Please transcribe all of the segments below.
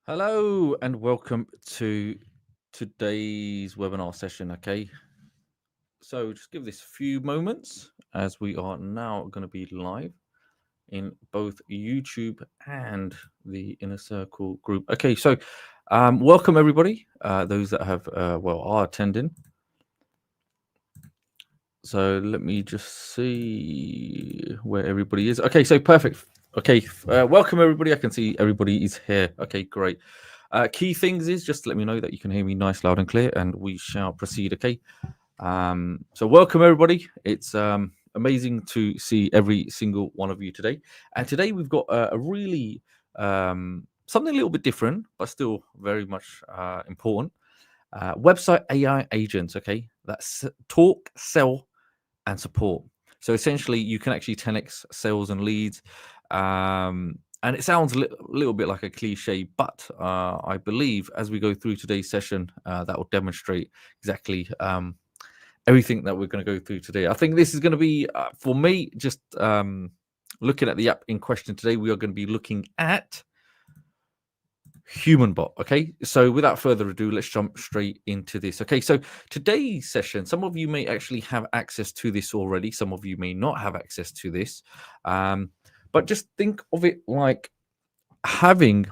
Hello and welcome to today's webinar session. Okay, so just give this a few moments as we are now going to be live in both YouTube and the Inner Circle group. Okay, so welcome everybody, those that have are attending. So let me just see where everybody is. Okay, so perfect. Okay, welcome everybody. I can see everybody is here. Okay, great. Key things is just to let me know that you can hear me nice, loud, and clear, and we shall proceed. Okay. So welcome everybody. It's amazing to see every single one of you today. And today we've got a really something a little bit different, but still very much important. Website AI agents. Okay, that's talk, sell, and support. So essentially, you can actually 10x sales and leads. And it sounds a little bit like a cliche, but I believe as we go through today's session, that will demonstrate exactly everything that we're going to go through today. I think this is going to be, for me, just looking at the app in question today, we are going to be looking at human bot. Okay, so without further ado, let's jump straight into this. Okay, so today's session, some of you may actually have access to this already, some of you may not have access to this, but just think of it like having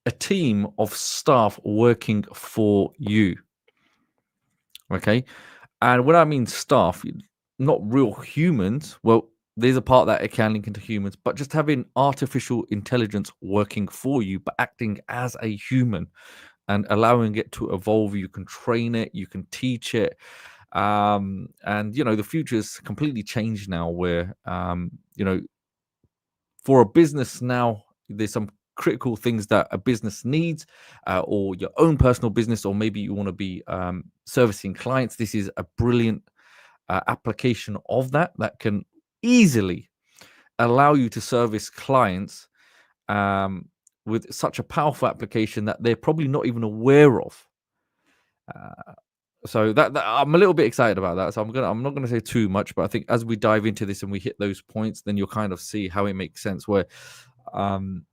a team of staff working for you. Okay, and when I mean staff, not real humans, well, there's a part that it can link into humans, but just having artificial intelligence working for you, but acting as a human and allowing it to evolve. You can train it, you can teach it. And, the future's completely changed now where, for a business now, there's some critical things that a business needs, or your own personal business, or maybe you want to be servicing clients. This is a brilliant application of that can easily allow you to service clients with such a powerful application that they're probably not even aware of. So that I'm a little bit excited about that. So I'm not gonna say too much, but I think as we dive into this and we hit those points, then you'll kind of see how it makes sense. Where um,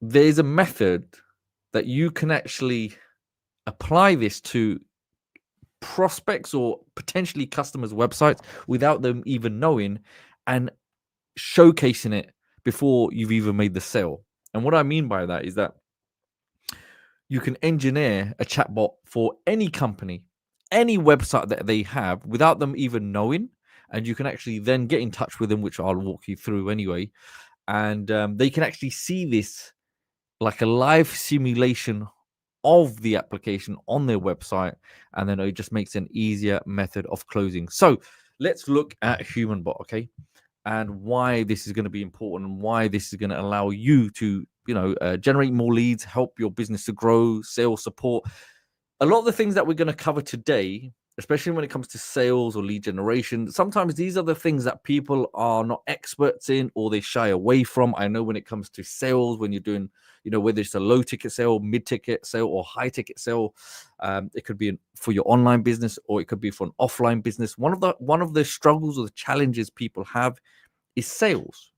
there's a method that you can actually apply this to prospects or potentially customers' websites without them even knowing, and showcasing it before you've even made the sale. And what I mean by that is that you can engineer a chatbot for any company, any website that they have without them even knowing. And you can actually then get in touch with them, which I'll walk you through anyway. And they can actually see this like a live simulation of the application on their website. And then it just makes an easier method of closing. So let's look at HumanBot, okay? And why this is going to be important and why this is going to allow you to generate more leads, help your business to grow, sales support. A lot of the things that we're going to cover today, especially when it comes to sales or lead generation, sometimes these are the things that people are not experts in or they shy away from. I know when it comes to sales, when you're doing, whether it's a low ticket sale, mid ticket sale, or high ticket sale, it could be for your online business or it could be for an offline business. One of the struggles or the challenges people have is sales,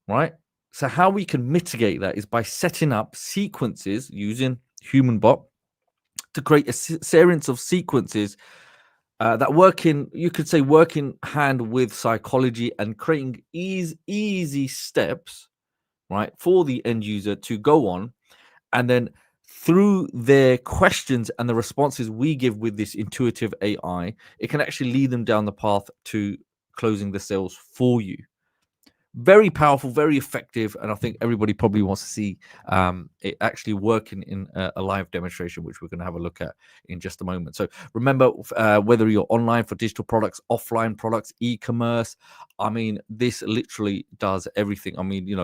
right? So how we can mitigate that is by setting up sequences using HumanBot to create a series of sequences that you could say, work in hand with psychology and creating easy steps, right, for the end user to go on. And then through their questions and the responses we give with this intuitive AI, it can actually lead them down the path to closing the sales for you. Very powerful, very effective, and I think everybody probably wants to see it actually working in a live demonstration, which we're going to have a look at in just a moment. So remember, whether you're online for digital products, offline products, e-commerce, I mean, this literally does everything. I mean,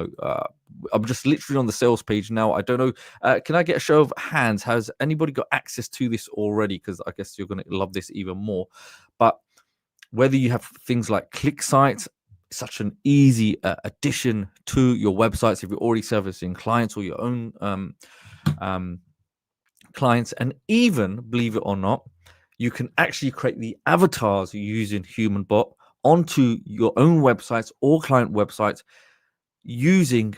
I'm just literally on the sales page now. I don't know. Can I get a show of hands? Has anybody got access to this already? Because I guess you're going to love this even more. But whether you have things like click sites, such an easy addition to your websites if you're already servicing clients or your own clients. And even, believe it or not, you can actually create the avatars using HumanBot onto your own websites or client websites using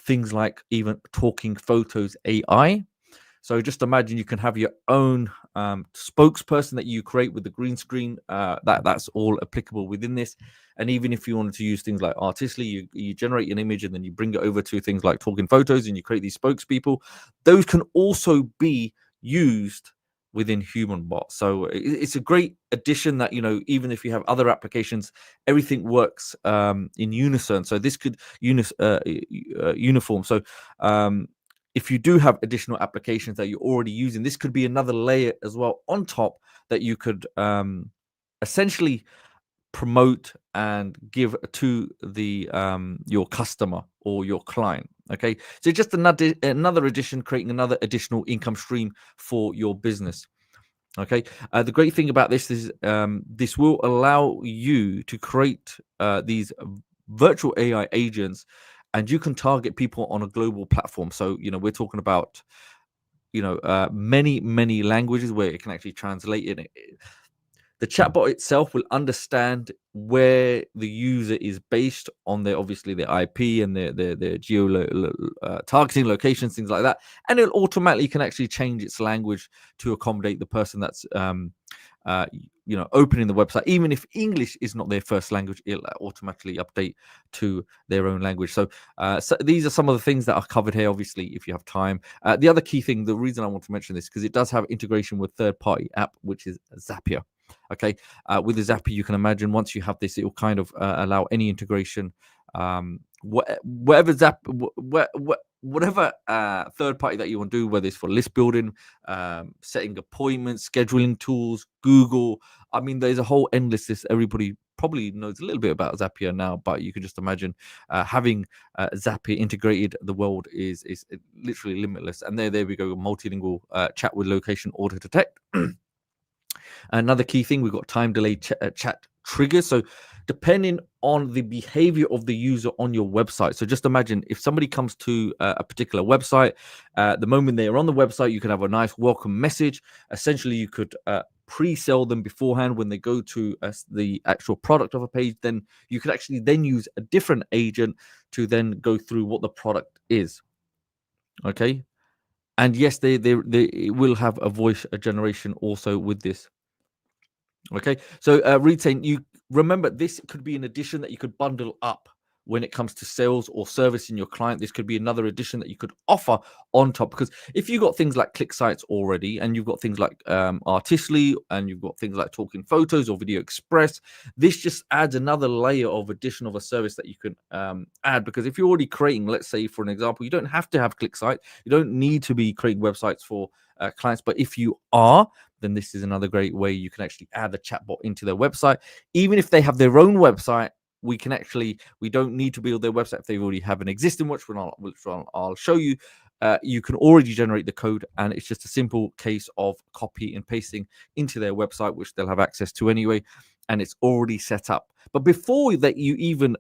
things like even talking photos AI. So just imagine you can have your own spokesperson that you create with the green screen. That's all applicable within this. And even if you wanted to use things like Artistly, you generate an image and then you bring it over to things like Talking Photos and you create these spokespeople. Those can also be used within human bots. So it's a great addition that, even if you have other applications, everything works in unison. So this could uniform. So if you do have additional applications that you're already using, this could be another layer as well on top that you could essentially promote and give to the your customer or your client. Okay, so just another addition, creating another additional income stream for your business. Okay, the great thing about this is this will allow you to create these virtual AI agents, and you can target people on a global platform. So we're talking about many languages where it can actually translate it. The chatbot itself will understand where the user is based on their obviously their IP and their geo targeting locations, things like that, and it automatically can actually change its language to accommodate the person that's uh, opening the website. Even if English is not their first language, it'll automatically update to their own language. So these are some of the things that are covered here. Obviously, if you have time, the other key thing, the reason I want to mention this because it does have integration with third-party app, which is Zapier. Okay, with the Zapier, you can imagine once you have this, it will kind of allow any integration, whatever whatever third party that you want to do, whether it's for list building, setting appointments, scheduling tools, Google. I mean, there's a whole endless list. Everybody probably knows a little bit about Zapier now, but you can just imagine having Zapier integrated. The world is literally limitless. And there we go, multilingual chat with location auto detect. Another key thing, we've got time delayed chat triggers. So depending on the behavior of the user on your website. So just imagine if somebody comes to a particular website, the moment they are on the website, you can have a nice welcome message. Essentially, you could pre-sell them beforehand when they go to the actual product of a page. Then you could actually then use a different agent to then go through what the product is. Okay. And yes, they will have a voice generation also with this. Okay, so retain, you remember this could be an addition that you could bundle up when it comes to sales or servicing your client. This could be another addition that you could offer on top, because if you've got things like click sites already and you've got things like Artistly and you've got things like Talking Photos or Video Express, this just adds another layer of addition of a service that you can add. Because if you're already creating, let's say for an example, you don't have to have click site, you don't need to be creating websites for clients, but if you are, then this is another great way you can actually add the chatbot into their website. Even if they have their own website, we don't need to build their website if they already have an existing, which I'll show you. You can already generate the code, and it's just a simple case of copy and pasting into their website, which they'll have access to anyway, and it's already set up. But before that, you even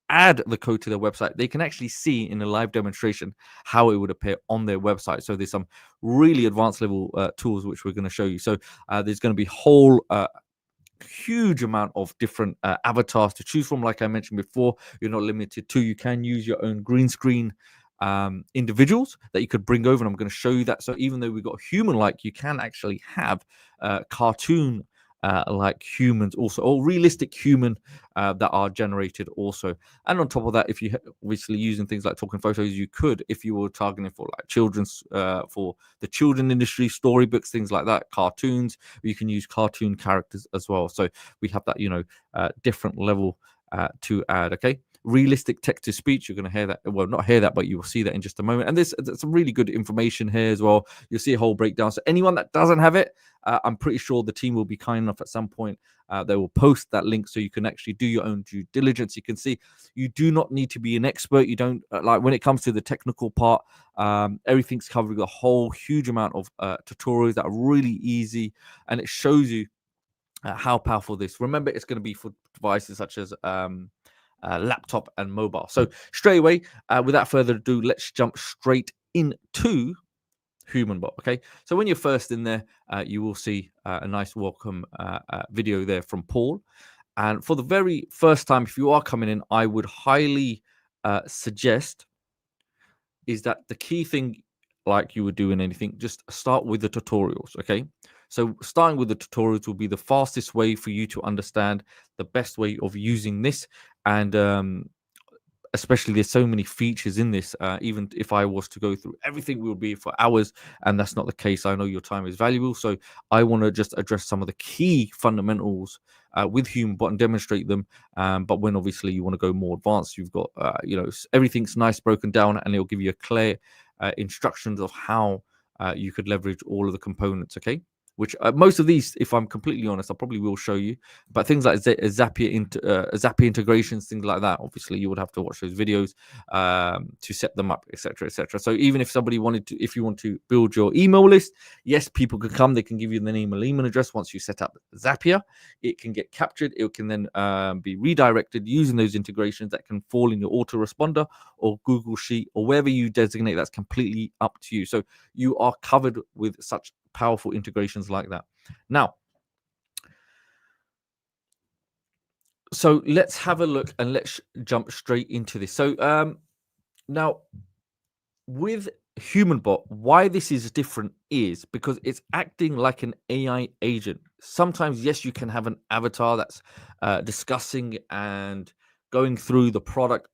add the code to their website, they can actually see in a live demonstration how it would appear on their website. So there's some really advanced level tools which we're going to show you. So there's going to be whole huge amount of different avatars to choose from. Like I mentioned before, you're not limited to, you can use your own green screen individuals that you could bring over, and I'm going to show you that. So even though we've got human like, you can actually have cartoon like humans also, or realistic human that are generated also. And on top of that, if you obviously using things like Talking Photos, you could, if you were targeting for like children's for the children industry, storybooks, things like that, cartoons, you can use cartoon characters as well. So we have that different level to add. Okay, realistic text to speech, you're going to hear that, well, not hear that, but you will see that in just a moment. And there's some really good information here as well. You'll see a whole breakdown. So anyone that doesn't have it, I'm pretty sure the team will be kind enough at some point, they will post that link so you can actually do your own due diligence. You can see you do not need to be an expert. You don't like when it comes to the technical part, everything's covering a whole huge amount of tutorials that are really easy, and it shows you how powerful this. Remember, it's going to be for devices such as laptop and mobile. So straight away, without further ado, let's jump straight into HumanBot. Okay, so when you're first in there, you will see a nice welcome video there from Paul. And for the very first time, if you are coming in, I would highly suggest is that the key thing, like you would do in anything, just start with the tutorials. Okay. So starting with the tutorials will be the fastest way for you to understand the best way of using this. And especially there's so many features in this. Even if I was to go through everything, we would be for hours, and that's not the case. I know your time is valuable, so I want to just address some of the key fundamentals with HumanBot and demonstrate them. But when obviously you want to go more advanced, you've got everything's nice broken down, and it'll give you a clear instructions of how you could leverage all of the components. Okay. Which most of these, if I'm completely honest, I probably will show you. But things like Zapier integrations, things like that, obviously you would have to watch those videos to set them up, etc., etc. So even if somebody wanted to, if you want to build your email list, yes, people could come. They can give you the email address. Once you set up Zapier, it can get captured. It can then be redirected using those integrations that can fall in your autoresponder or Google Sheet or wherever you designate. That's completely up to you. So you are covered with such powerful integrations like that. Now, so let's have a look and let's jump straight into this. So now with HumanBot, why this is different is because it's acting like an AI agent. Sometimes, yes, you can have an avatar that's discussing and going through the product,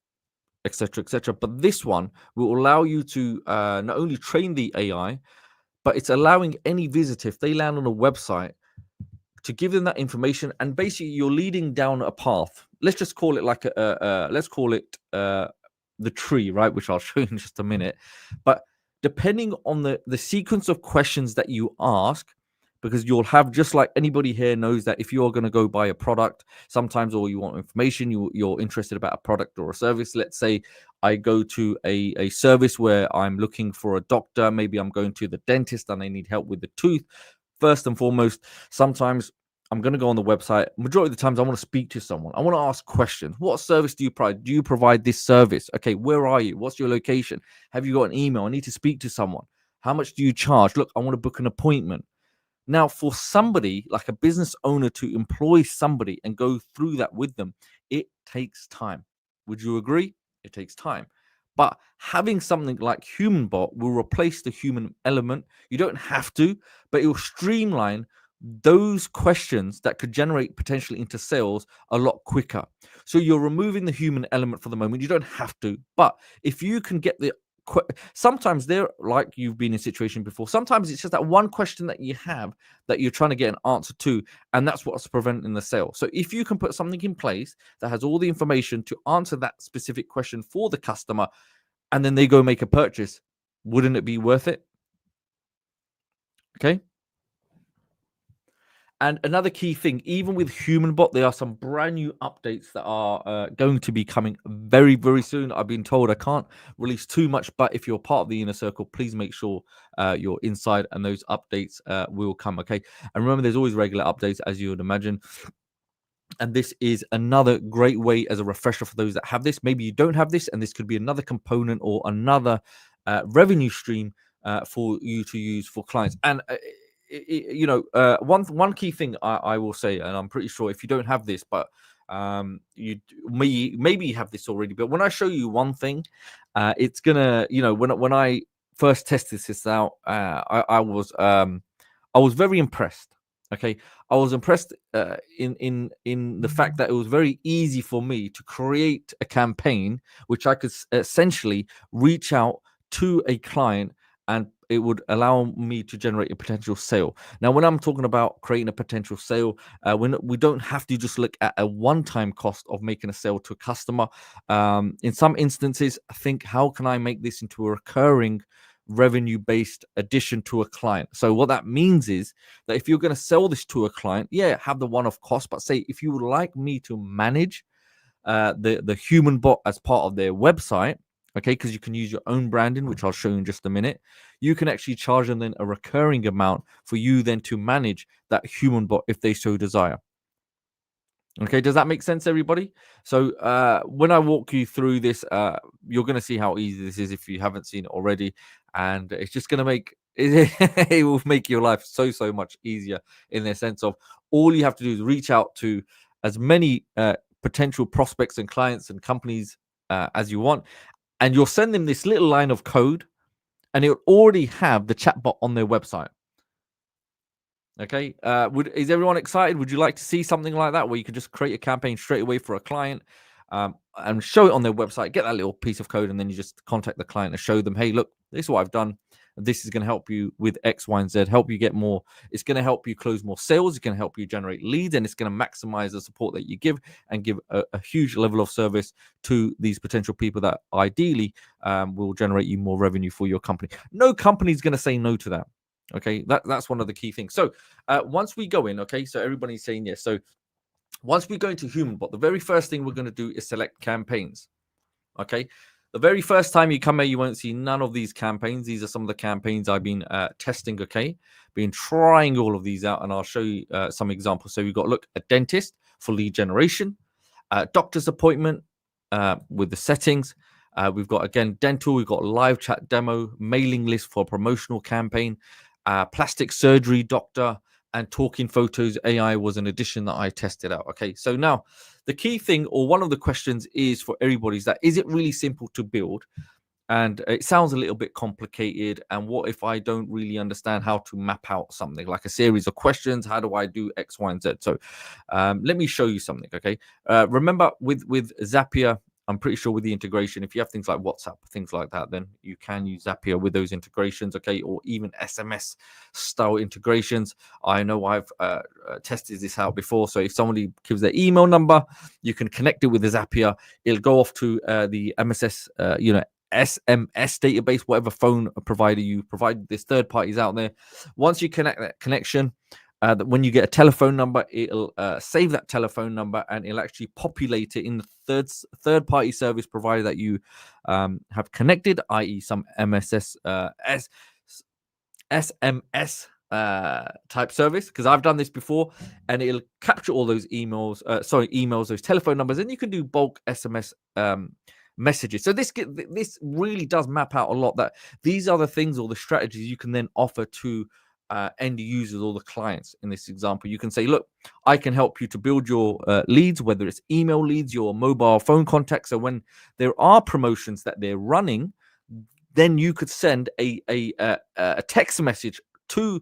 etc., etc. But this one will allow you to not only train the AI, but it's allowing any visitor, if they land on a website, to give them that information, and basically you're leading down a path. Let's just call it like let's call it the tree, right? Which I'll show you in just a minute. But depending on the sequence of questions that you ask, because you'll have, just like anybody here knows that if you're going to go buy a product sometimes, or you want information, you're interested about a product or a service. Let's say I go to a service where I'm looking for a doctor, maybe I'm going to the dentist and I need help with the tooth. First and foremost, sometimes I'm going to go on the website. Majority of the times I want to speak to someone. I want to ask questions. What service do you provide? Do you provide this service? Okay, where are you? What's your location? Have you got an email? I need to speak to someone. How much do you charge? Look, I want to book an appointment. Now, for somebody like a business owner to employ somebody and go through that with them, it takes time. Would you agree? It takes time. But having something like HumanBot will replace the human element. You don't have to, but it will streamline those questions that could generate potentially into sales a lot quicker. So you're removing the human element for the moment. You don't have to, but if you can get the sometimes they're like, you've been in a situation before, sometimes it's just that one question that you have that you're trying to get an answer to, and that's what's preventing the sale. So if you can put something in place that has all the information to answer that specific question for the customer, and then they go make a purchase, wouldn't it be worth it? Okay. And another key thing, even with HumanBot, there are some brand new updates that are going to be coming very, very soon. I've been told I can't release too much, but if you're part of the inner circle, please make sure you're inside and those updates will come. Okay. And remember, there's always regular updates, as you would imagine. And this is another great way as a refresher for those that have this. Maybe you don't have this, and this could be another component or another revenue stream for you to use for clients. And one key thing I will say, and I'm pretty sure if you don't have this, but you maybe you have this already, but when I show you one thing, it's gonna, when I first tested this out, I was very impressed. Okay, I was impressed in the fact that it was very easy for me to create a campaign which I could essentially reach out to a client, and it would allow me to generate a potential sale. Now, when I'm talking about creating a potential sale, when we don't have to just look at a one-time cost of making a sale to a customer. In some instances, I think, how can I make this into a recurring revenue-based addition to a client? So what that means is that if you're going to sell this to a client, yeah, have the one-off cost, but say if you would like me to manage the HumanBot as part of their website, okay, because you can use your own branding, which I'll show you in just a minute, you can actually charge them then a recurring amount for you then to manage that HumanBot if they so desire. Okay, does that make sense, everybody? So when I walk you through this, you're going to see how easy this is if you haven't seen it already, and it's just going to make it will make your life so much easier, in the sense of all you have to do is reach out to as many potential prospects and clients and companies as you want, and you'll send them this little line of code, and it'll already have the chatbot on their website. Okay. Is everyone excited? Would you like to see something like that where you can just create a campaign straight away for a client, and show it on their website, get that little piece of code, and then you just contact the client and show them, hey, look, this is what I've done. This is going to help you with X, Y, and Z, help you get more. It's going to help you close more sales. It's going to help you generate leads, and it's going to maximize the support that you give and give a huge level of service to these potential people that ideally will generate you more revenue for your company. No company is going to say no to that. Okay, that's one of the key things. So once we go in, okay, so everybody's saying yes. So once we go into HumanBot, the very first thing we're going to do is select campaigns. Okay, the very first time you come here, you won't see none of these campaigns. These are some of the campaigns I've been testing. Okay, been trying all of these out, and I'll show you some examples. So we've got, look, a dentist for lead generation, doctor's appointment with the settings. We've got, again, dental. We've got live chat demo, mailing list for a promotional campaign, plastic surgery doctor, and talking photos AI was an addition that I tested out. Okay, so now the key thing, or one of the questions is for everybody, is that, is it really simple to build? And it sounds a little bit complicated. And what if I don't really understand how to map out something like a series of questions? How do I do X, Y, and Z? So let me show you something. Okay, remember with Zapier, I'm pretty sure with the integration, if you have things like WhatsApp, things like that, then you can use Zapier with those integrations, okay, or even SMS style integrations. I know I've tested this out before. So if somebody gives their email number, you can connect it with the Zapier. It'll go off to the MSS, SMS database, whatever phone provider you provide. There's third parties out there. Once you connect that connection, when you get a telephone number, it'll save that telephone number, and it'll actually populate it in the third party service provider that you have connected, i.e. some SMS type service, because I've done this before, and it'll capture all those emails, those telephone numbers, and you can do bulk SMS messages. So this really does map out a lot, that these are the things or the strategies you can then offer to end users or the clients. In this example, you can say, look, I can help you to build your leads, whether it's email leads, your mobile phone contacts. So when there are promotions that they're running, then you could send a text message to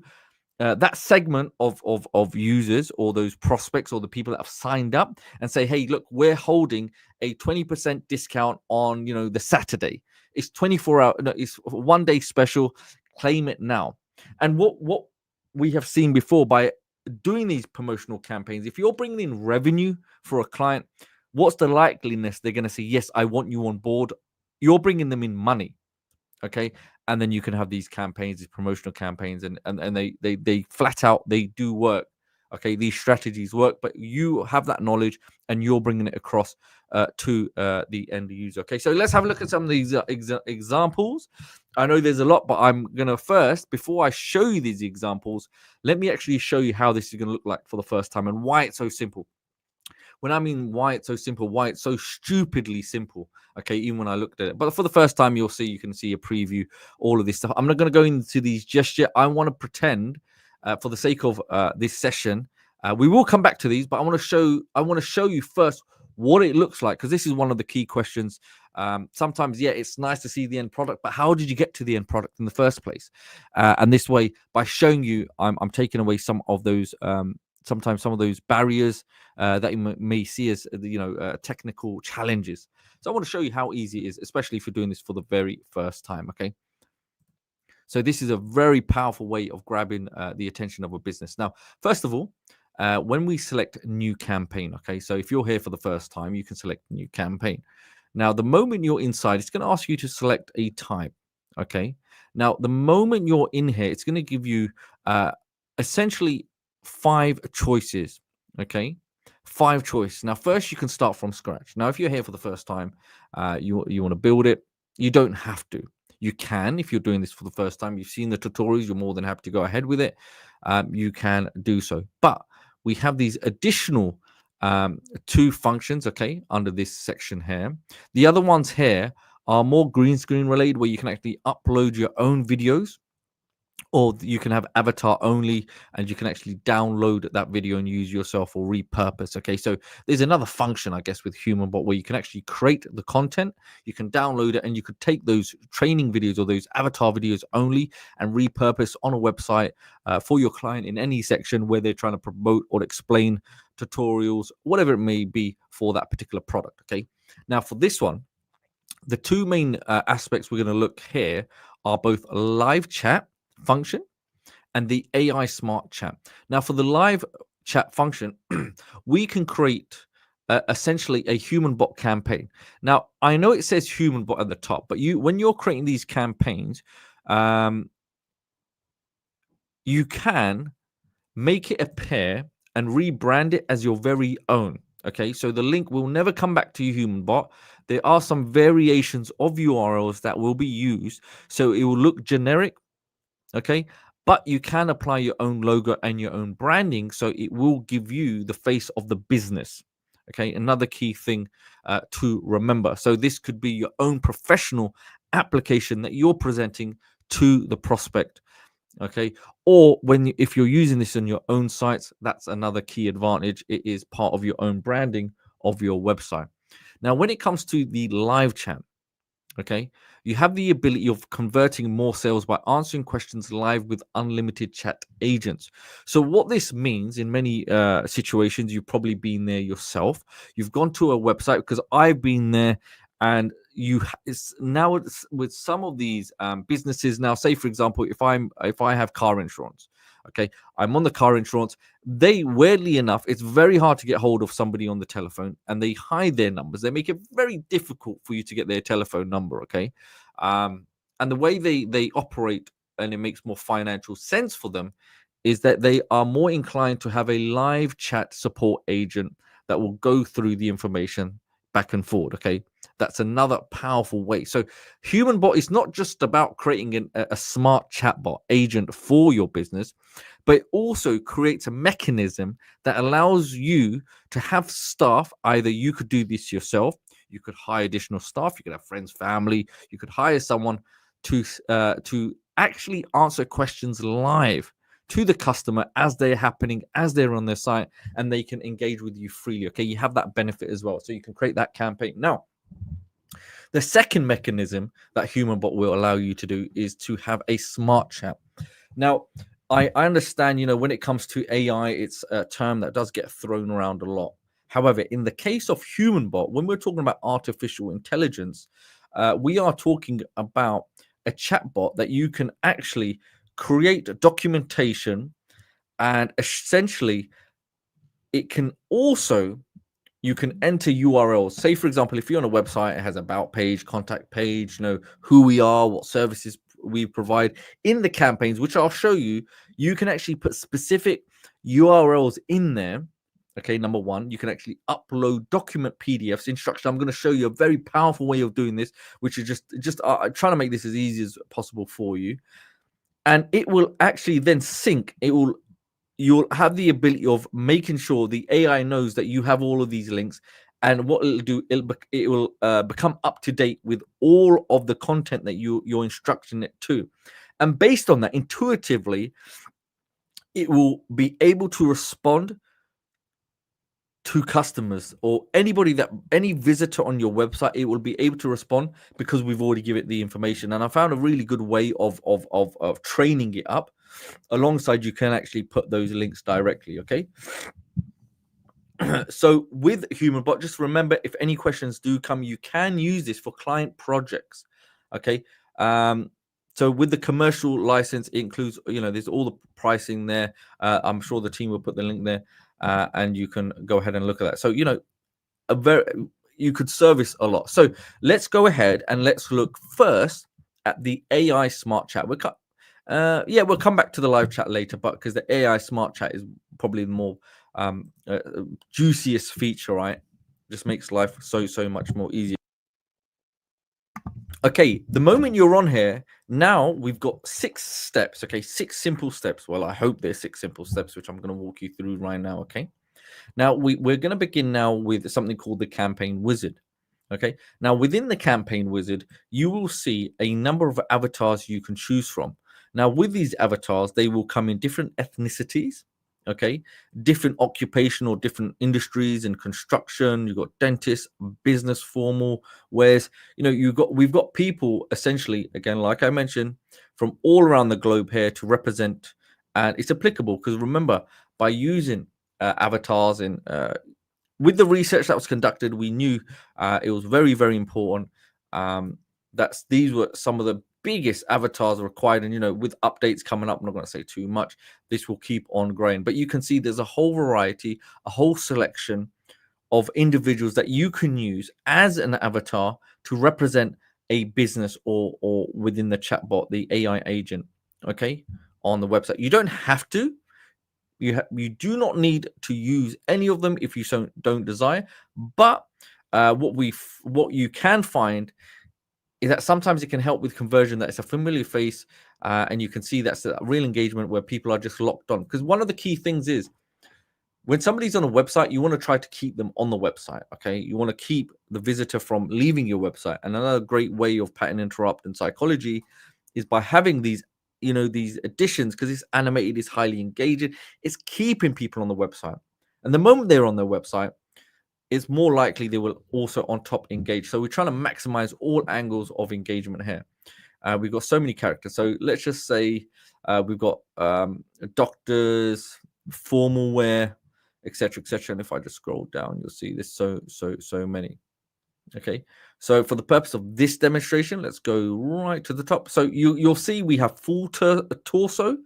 that segment of users, or those prospects, or the people that have signed up, and say, hey, look, we're holding a 20% discount on the Saturday. It's 24 hour, no, it's 1 day special. Claim it now. And what we have seen before, by doing these promotional campaigns, if you're bringing in revenue for a client, what's the likeliness they're going to say, yes, I want you on board? You're bringing them in money. Okay, and then you can have these campaigns, these promotional campaigns, and they flat out, they do work. Okay, these strategies work, but you have that knowledge and you're bringing it across to the end user. Okay, so let's have a look at some of these examples. I know there's a lot, but I'm gonna first, before I show you these examples, let me actually show you how this is gonna look like for the first time and why it's so simple. When I mean why it's so simple, why it's so stupidly simple. Okay, even when I looked at it. But for the first time, you can see a preview, all of this stuff. I'm not going to go into these just yet. I want to pretend, for the sake of this session, we will come back to these, but I want to show you first what it looks like, because this is one of the key questions. Sometimes, yeah, it's nice to see the end product, but how did you get to the end product in the first place? And this way, by showing you, I'm taking away some of those sometimes some of those barriers that you may see as technical challenges. So I want to show you how easy it is, especially if you're doing this for the very first time. Okay, so this is a very powerful way of grabbing the attention of a business. Now, first of all, when we select new campaign, okay, so if you're here for the first time, you can select new campaign. Now, the moment you're inside, it's going to ask you to select a type. Okay, now the moment you're in here, it's going to give you essentially 5 choices. Okay, 5 choices. Now, first, you can start from scratch. Now, if you're here for the first time, you want to build it, you don't have to. You can, if you're doing this for the first time, you've seen the tutorials, you're more than happy to go ahead with it. You can do so. But we have these additional 2 functions, okay, under this section here. The other ones here are more green screen related, where you can actually upload your own videos. or you can have avatar only, and you can actually download that video and use yourself or repurpose. Okay, so there's another function, I guess, with HumanBot where you can actually create the content, you can download it, and you could take those training videos or those avatar videos only and repurpose on a website for your client in any section where they're trying to promote or explain tutorials, whatever it may be for that particular product. Okay, now for this one, the two main aspects we're going to look here are both live chat function and the AI smart chat. Now, for the live chat function, we can create essentially a human bot campaign. Now, I know it says human bot at the top, but when you're creating these campaigns, you can make it appear and rebrand it as your very own. Okay, so the link will never come back to your human bot. There are some variations of URLs that will be used, so it will look generic. Okay, but you can apply your own logo and your own branding, so it will give you the face of the business. Okay, another key thing to remember. So this could be your own professional application that you're presenting to the prospect. Okay, or if you're using this on your own sites, that's another key advantage. It is part of your own branding of your website. Now, when it comes to the live chat, okay, you have the ability of converting more sales by answering questions live with unlimited chat agents. So what this means in many situations, you've probably been there yourself. You've gone to a website, because I've been there, and it's with some of these businesses now. Say, for example, if I have car insurance, okay, I'm on the car insurance. They, weirdly enough, it's very hard to get hold of somebody on the telephone, and they hide their numbers. They make it very difficult for you to get their telephone number. Okay, and the way they operate, and it makes more financial sense for them, is that they are more inclined to have a live chat support agent that will go through the information back and forward. Okay, that's another powerful way. So HumanBot is not just about creating a smart chatbot agent for your business, but it also creates a mechanism that allows you to have staff. Either you could do this yourself, you could hire additional staff, you could have friends, family, you could hire someone to actually answer questions live to the customer as they're happening, as they're on their site, and they can engage with you freely. Okay, you have that benefit as well, so you can create that campaign. Now, the second mechanism that HumanBot will allow you to do is to have a smart chat. Now, I understand, when it comes to AI, it's a term that does get thrown around a lot. However, in the case of HumanBot, when we're talking about artificial intelligence, we are talking about a chatbot that you can actually create documentation, and essentially it can also, you can enter URLs. Say, for example, if you're on a website, it has about page, contact page, who we are, what services we provide. In the campaigns, which I'll show you, you can actually put specific URLs in there. Okay, number one, you can actually upload document PDFs, instruction. I'm going to show you a very powerful way of doing this, which is just trying to make this as easy as possible for you. And it will actually then sync. You'll have the ability of making sure the AI knows that you have all of these links, and what it'll do, it will become up to date with all of the content that you're instructing it to, and based on that, intuitively, it will be able to respond to customers or any visitor on your website. It will be able to respond because we've already given it the information. And I found a really good way of training it up. Alongside, you can actually put those links directly. Okay. So with HumanBot, just remember, if any questions do come, you can use this for client projects. Okay. So with the commercial license, it includes, there's all the pricing there. I'm sure the team will put the link there, and you can go ahead and look at that. So, you could service a lot. So let's go ahead and let's look first at the AI smart chat. We'll come back to the live chat later, but because the AI smart chat is probably the more juiciest feature, right? Just makes life so much more easier. Okay, the moment you're on here, now we've got 6 steps. Okay, 6 simple steps. Well, I hope there's 6 simple steps, which I'm going to walk you through right now. Okay, now we're going to begin now with something called the campaign wizard. Okay, now within the campaign wizard, you will see a number of avatars you can choose from. Now, with these avatars, they will come in different ethnicities, okay, different occupational, different industries and construction. You've got dentists, business, formal, whereas we've got people essentially, again, like I mentioned, from all around the globe here to represent, and it's applicable because remember, by using avatars in with the research that was conducted, we knew it was very, very important that these were some of the biggest avatars required. And, with updates coming up, I'm not going to say too much, this will keep on growing. But you can see there's a whole variety, a whole selection of individuals that you can use as an avatar to represent a business or within the chatbot, the AI agent, okay, on the website. You don't have to. You do not need to use any of them if you don't desire. But what you can find is that sometimes it can help with conversion. That it's a familiar face, and you can see that's a real engagement where people are just locked on. Because one of the key things is when somebody's on a website, you want to try to keep them on the website. Okay, you want to keep the visitor from leaving your website. And another great way of pattern interrupt and psychology is by having these additions, because it's animated, it's highly engaging, it's keeping people on the website. And the moment they're on their website, it's more likely they will also on top engage. So we're trying to maximize all angles of engagement here. We've got so many characters. So let's just say we've got doctors, formal wear, etc., etc. And if I just scroll down, you'll see there's so many. Okay, so for the purpose of this demonstration, let's go right to the top. So you'll see we have full torso,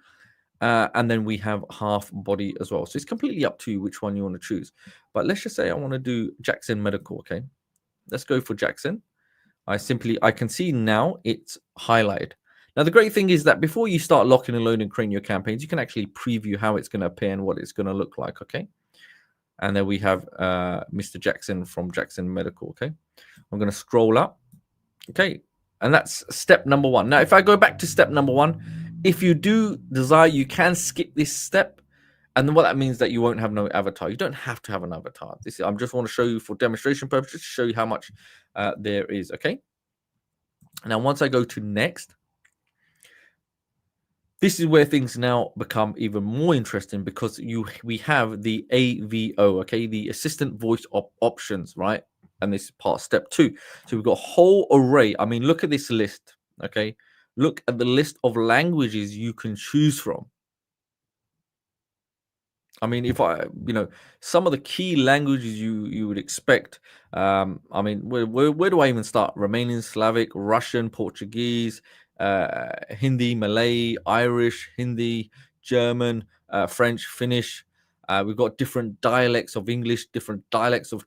and then we have half body as well. So it's completely up to you which one you want to choose. But let's just say I want to do Jackson Medical. Okay, let's go for Jackson. I can see now it's highlighted. Now, the great thing is that before you start locking and loading and creating your campaigns, you can actually preview how it's going to appear and what it's going to look like. Okay, and then we have Mr. Jackson from Jackson Medical. Okay, I'm going to scroll up. Okay, and that's step number one. Now, if I go back to step number one, if you do desire, you can skip this step. And then what that means that you won't have no avatar. You don't have to have an avatar. I just want to show you for demonstration purposes, to show you how much there is. Okay. Now, once I go to next, this is where things now become even more interesting because we have the AVO, okay, the assistant voice options, right? And this is part step two. So we've got a whole array. I mean, look at this list, okay? Look at the list of languages you can choose from. I mean, if some of the key languages you would expect. I mean, where do I even start? Romanian, Slavic, Russian, Portuguese, Hindi, Malay, Irish, Hindi, German, French, Finnish. We've got different dialects of English, different dialects of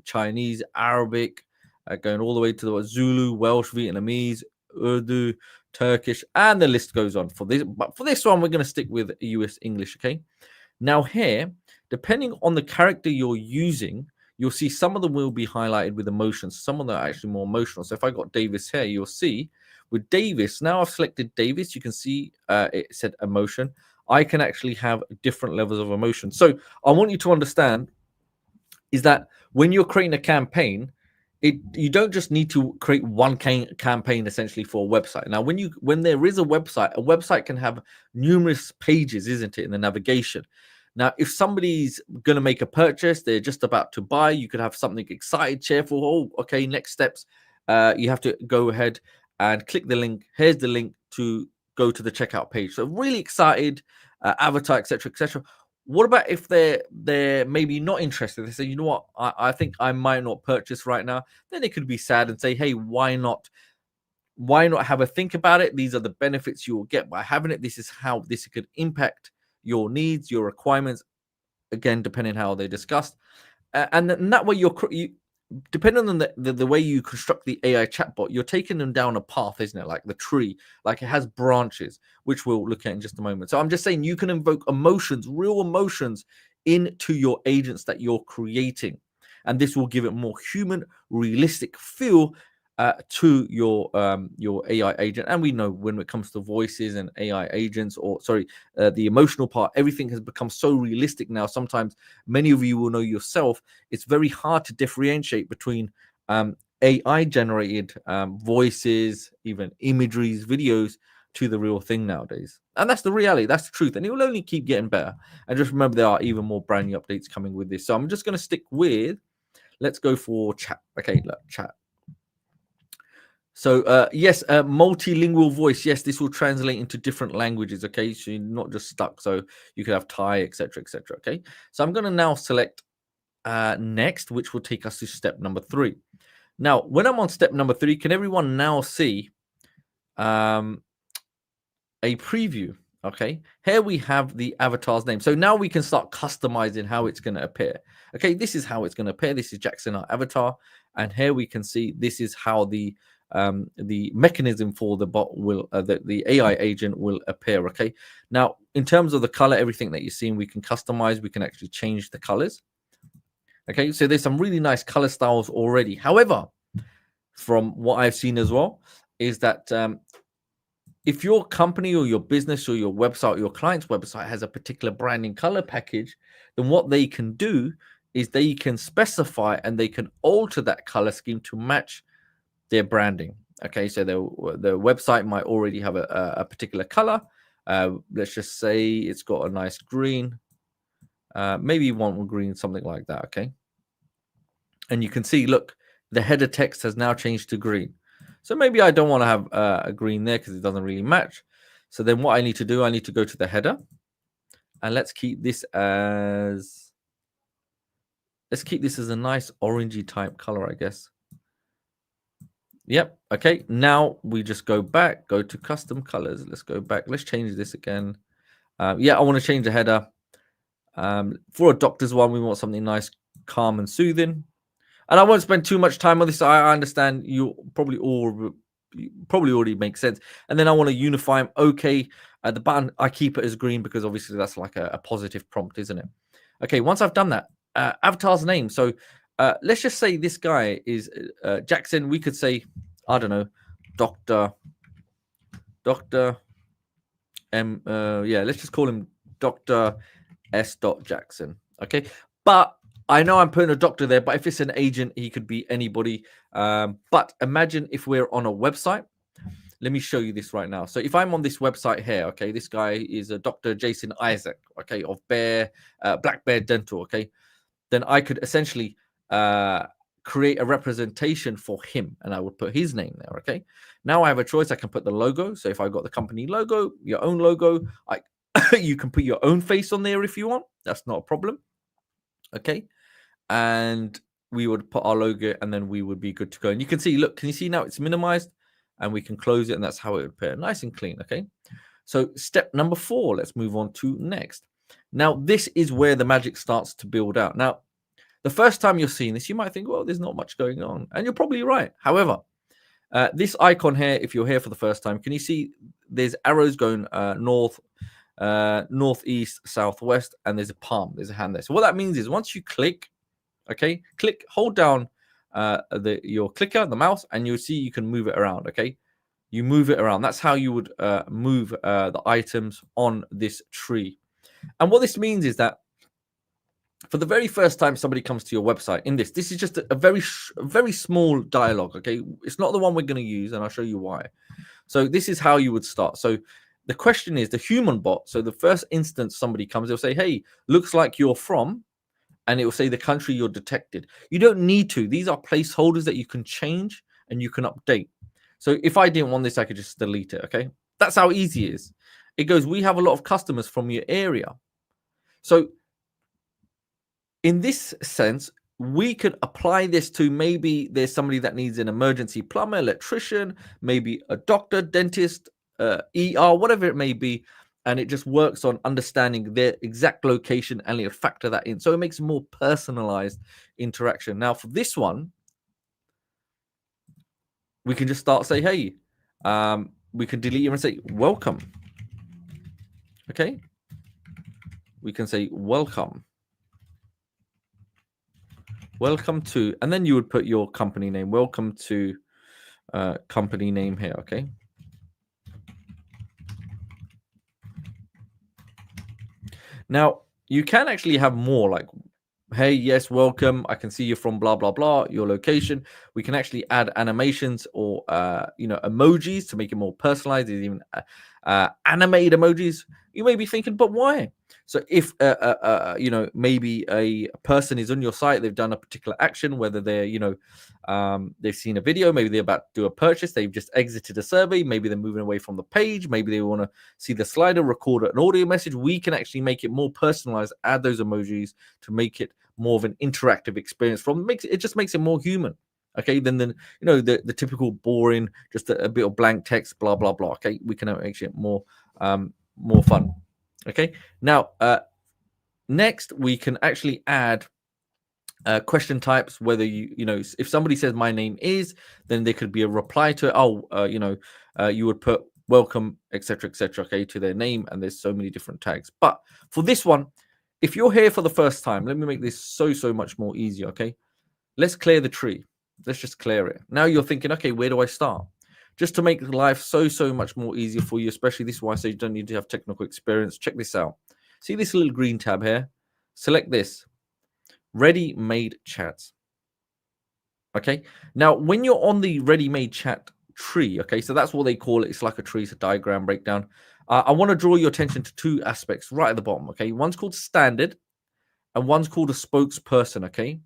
Chinese, Arabic, going all the way to the Zulu, Welsh, Vietnamese, Urdu, Turkish, and the list goes on. But for this one, we're going to stick with US English, okay? Now here, depending on the character you're using, you'll see some of them will be highlighted with emotions. Some of them are actually more emotional. So if I got Davis here, you'll see with Davis, now I've selected Davis, you can see it said emotion. I can actually have different levels of emotion. So I want you to understand is that when you're creating a campaign, you don't just need to create one campaign essentially for a website. Now, when there is a website can have numerous pages, isn't it, in the navigation. Now, if somebody's going to make a purchase, they're just about to buy, you could have something excited, cheerful. Oh, okay, next steps. You have to go ahead and click the link. Here's the link to go to the checkout page. So really excited, avatar, etc., etc. What about if they're maybe not interested? They say, you know what, I think I might not purchase right now. Then they could be sad and say, hey, why not have a think about it? These are the benefits you will get by having it. This is how this could impact your needs, your requirements, again, depending how they're discussed. And that way depending on the way you construct the AI chatbot, you're taking them down a path, isn't it? Like the tree, like it has branches, which we'll look at in just a moment. So I'm just saying you can invoke emotions, real emotions, into your agents that you're creating. And this will give it more human, realistic feel to your AI agent. And we know when it comes to voices and AI agents, the emotional part, everything has become so realistic now. Sometimes many of you will know yourself, it's very hard to differentiate between AI generated voices, even imageries, videos, to the real thing nowadays. And that's the reality. That's the truth. And it will only keep getting better. And just remember, there are even more brand new updates coming with this. So I'm just going to stick with, let's go for chat. Okay, look, chat. So yes, multilingual voice. Yes, this will translate into different languages. Okay, so you're not just stuck. So you could have Thai, etc., etc. Okay, so I'm going to now select next, which will take us to step number 3. Now, when I'm on step number 3, can everyone now see a preview? Okay, here we have the avatar's name. So now we can start customizing how it's going to appear. Okay, this is how it's going to appear. This is Jackson, our avatar, and here we can see this is how the mechanism for the bot will, the AI agent will appear. Okay, now in terms of the color, everything that you're seeing, we can customize. We can actually change the colors. Okay, so there's some really nice color styles already. However, from what I've seen as well, is that if your company or your business or your website or your client's website has a particular branding color package, then what they can do is they can specify and they can alter that color scheme to match their branding. Okay, so the website might already have a particular color. Let's just say it's got a nice green. Maybe you want green, something like that. Okay, and you can see, look, the header text has now changed to green. So maybe I don't want to have a green there because it doesn't really match. So then what I need to do, I need to go to the header, and let's keep this as a nice orangey type color, I guess. Yep. Okay. Now we just go back, go to custom colors. Let's go back. Let's change this again. Yeah, I want to change the header. For a doctor's one, we want something nice, calm, and soothing. And I won't spend too much time on this. I understand you probably already make sense. And then I want to unify them. Okay. The button, I keep it as green because obviously that's like a positive prompt, isn't it? Okay. Once I've done that, avatar's name. So let's just say this guy is Jackson. We could say, I don't know, Dr. Yeah, let's just call him Dr. S. Jackson. Okay. But I know I'm putting a doctor there, but if it's an agent, he could be anybody. But imagine if we're on a website. Let me show you this right now. So if I'm on this website here, okay, this guy is a Dr. Jason Isaac, okay, of Black Bear Dental, okay, then I could essentially create a representation for him, and I would put his name there, okay? Now I have a choice. I can put the logo. So if I got the company logo, your own logo, you can put your own face on there if you want. That's not a problem, okay? And we would put our logo, and then we would be good to go. And you can see, look, can you see now it's minimized? And we can close it, and that's how it would appear. Nice and clean, okay? So step number 4, let's move on to next. Now, this is where the magic starts to build out. Now, the first time you're seeing this, you might think, well, there's not much going on. And you're probably right. However, this icon here, if you're here for the first time, can you see there's arrows going north, northeast, southwest, and there's a palm, there's a hand there. So what that means is once you click, okay, hold down your clicker, the mouse, and you'll see you can move it around, okay? You move it around. That's how you would move the items on this tree. And what this means is that for the very first time somebody comes to your website in this is just a very small dialogue, okay? It's not the one we're going to use, and I'll show you why. So this is how you would start. So the question is the human bot. So the first instance somebody comes, they'll say, hey, looks like you're from, and it will say the country you're detected. You don't need to. These are placeholders that you can change and you can update. So if I didn't want this, I could just delete it, okay? That's how easy it is. It goes, we have a lot of customers from your area. So in this sense, we could apply this to maybe there's somebody that needs an emergency plumber, electrician, maybe a doctor, dentist, ER, whatever it may be. And it just works on understanding their exact location, and it'll factor that in. So it makes a more personalized interaction. Now for this one, we can just start say, hey, we can delete here and say, welcome. Okay. We can say, welcome. Welcome to, and then you would put your company name. Welcome to company name here, okay? Now, you can actually have more, like Hey, yes, welcome. I can see you're from blah blah blah. Your location. We can actually add animations or emojis to make it more personalized. There's even animated emojis. You may be thinking, but why? So if maybe a person is on your site, they've done a particular action, whether they're they've seen a video, maybe they're about to do a purchase, they've just exited a survey, maybe they're moving away from the page, maybe they want to see the slider, record an audio message. We can actually make it more personalized, add those emojis to make it more of an interactive experience. It just makes it more human. Okay, then the typical boring, just a bit of blank text, blah blah blah. Okay, we can make it more fun. Okay, now next we can actually add question types, whether if somebody says my name is, then there could be a reply to it. You would put welcome, etc., etc., okay, to their name, and there's so many different tags. But for this one, if you're here for the first time, let me make this so much more easier. Okay, let's clear the tree. Let's just clear it. Now you're thinking, okay, where do I start? Just to make life so much more easier for you, especially this is why I say you don't need to have technical experience. Check this out. See this little green tab here? Select this. Ready-made chats. Okay, now when you're on the ready-made chat tree, okay, so that's what they call it. It's like a tree, it's a diagram breakdown. I want to draw your attention to two aspects right at the bottom. Okay, one's called standard and one's called a spokesperson. Okay,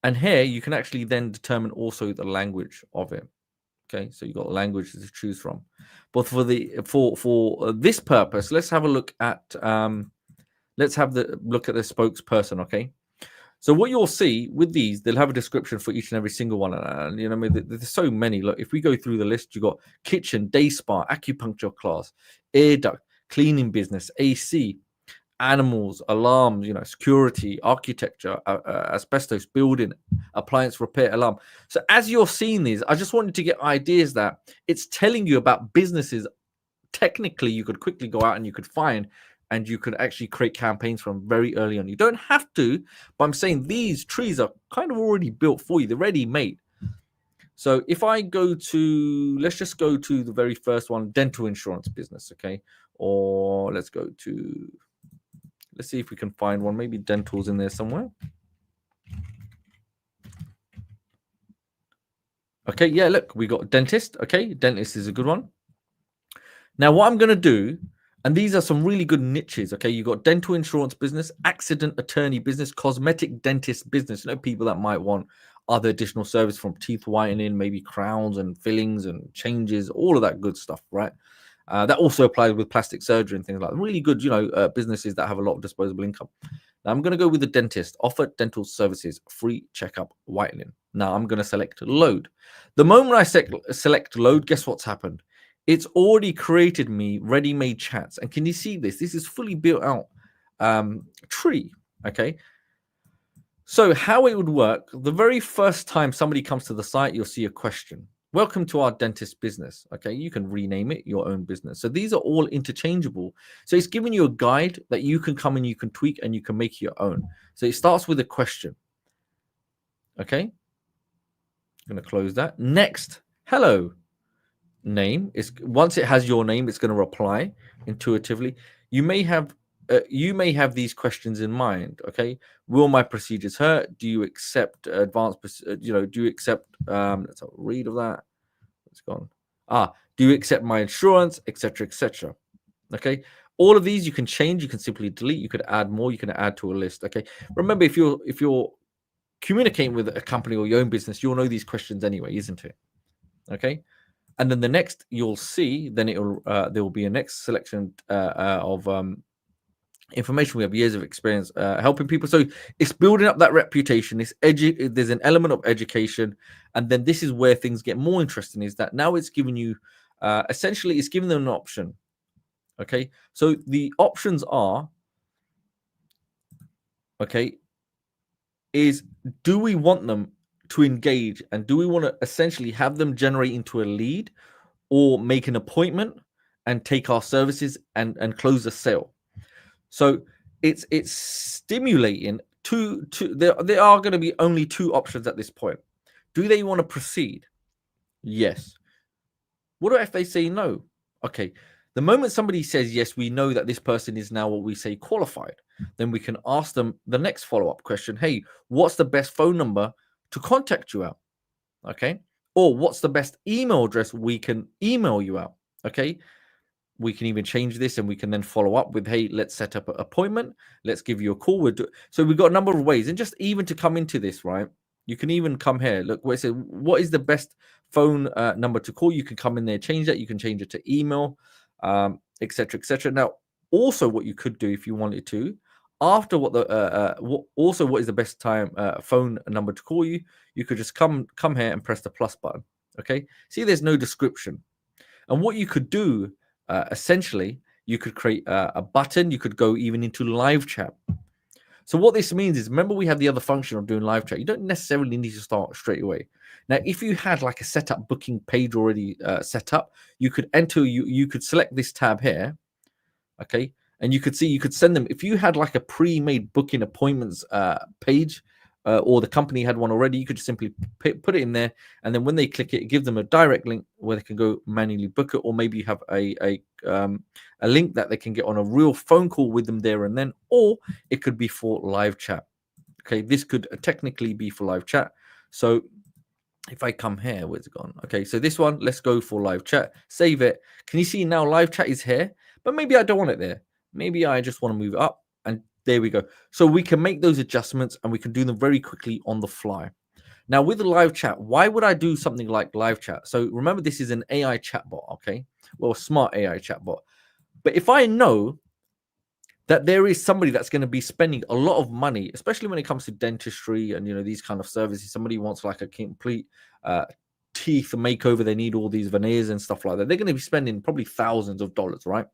and here you can actually then determine also the language of it. Okay, so you've got language to choose from. But for this purpose, let's have a look at the spokesperson. Okay, so what you'll see with these, they'll have a description for each and every single one. And there's so many. Look, if we go through the list, you've got kitchen, day spa, acupuncture class, air duct, cleaning business, AC, animals, alarms, security, architecture, asbestos, building, appliance repair, alarm. So as you're seeing these, I just wanted to get ideas that it's telling you about businesses. Technically, you could quickly go out and you could find, and you could actually create campaigns from very early on. You don't have to, but I'm saying these trees are kind of already built for you. They're ready made. So if I go to, let's just go to the very first one, dental insurance business, okay? Or let's see if we can find one. Maybe dental's in there somewhere. Okay, yeah, look, we got dentist. Okay, dentist is a good one. Now, what I'm going to do, and these are some really good niches. Okay, you got dental insurance business, accident attorney business, cosmetic dentist business. People that might want other additional service from teeth whitening, maybe crowns and fillings and changes, all of that good stuff, right? That also applies with plastic surgery and things like that. Really good, businesses that have a lot of disposable income. Now I'm going to go with the dentist. Offer dental services, free checkup, whitening. Now I'm going to select load. The moment I select load, guess what's happened? It's already created me ready-made chats. And can you see this? This is fully built out tree, okay? So how it would work, the very first time somebody comes to the site, you'll see a question. Welcome to our dentist business. Okay, you can rename it your own business. So these are all interchangeable. So it's giving you a guide that you can come and you can tweak and you can make your own. So it starts with a question. Okay, I'm going to close that. Next, hello. Name is once it has your name, it's going to reply intuitively. You may have these questions in mind. Okay, will my procedures hurt? Do you accept advanced? Do you accept? Let's have a read of that. It's gone. Do you accept my insurance, etc., etc.? Okay, all of these you can change. You can simply delete. You could add more. You can add to a list. Okay, remember if you're communicating with a company or your own business, you'll know these questions anyway, isn't it? Okay. And then the next you'll see, then there will be a next selection of information. We have years of experience helping people, so it's building up that reputation. There's an element of education, and then this is where things get more interesting. Is that now it's giving you essentially it's giving them an option. Okay, so the options are is do we want them to engage, and do we want to essentially have them generate into a lead, or make an appointment and take our services and close a sale? So it's stimulating there are going to be only two options at this point. Do they want to proceed? Yes. What if they say no? Okay. The moment somebody says, yes, we know that this person is now what we say qualified, then we can ask them the next follow-up question. Hey, what's the best phone number to contact you out? Okay. Or what's the best email address we can email you out? Okay. We can even change this and we can then follow up with, hey, let's set up an appointment. Let's give you a call. So we've got a number of ways. And just even to come into this, right? You can even come here. Look, where it says, what is the best phone number to call? You can come in there, change that. You can change it to email, etc., etc. Now, also what you could do if you wanted to, after what is the best time phone number to call you, you could just come here and press the plus button. Okay. See, there's no description. And what you could do, essentially, you could create a button. You could go even into live chat. So what this means is, remember we have the other function of doing live chat. You don't necessarily need to start straight away. Now, if you had like a setup booking page already set up, you could enter, you could select this tab here, okay? And you could see, you could send them, if you had like a pre-made booking appointments page, or the company had one already, you could just simply put it in there, and then when they click it, give them a direct link where they can go manually book it, or maybe you have a link that they can get on a real phone call with them there and then, or it could be for live chat. Okay, this could technically be for live chat. So if I come here, where's it gone? Okay, so this one, let's go for live chat, save it. Can you see now live chat is here, but maybe I don't want it there. Maybe I just want to move it up, and there we go. So we can make those adjustments and we can do them very quickly on the fly. Now with the live chat, why would I do something like live chat? So remember, this is an AI chatbot, okay? Well, smart AI chatbot. But if I know that there is somebody that's going to be spending a lot of money, especially when it comes to dentistry and, you know, these kind of services, somebody wants like a complete teeth makeover, they need all these veneers and stuff like that, they're going to be spending probably thousands of dollars, right?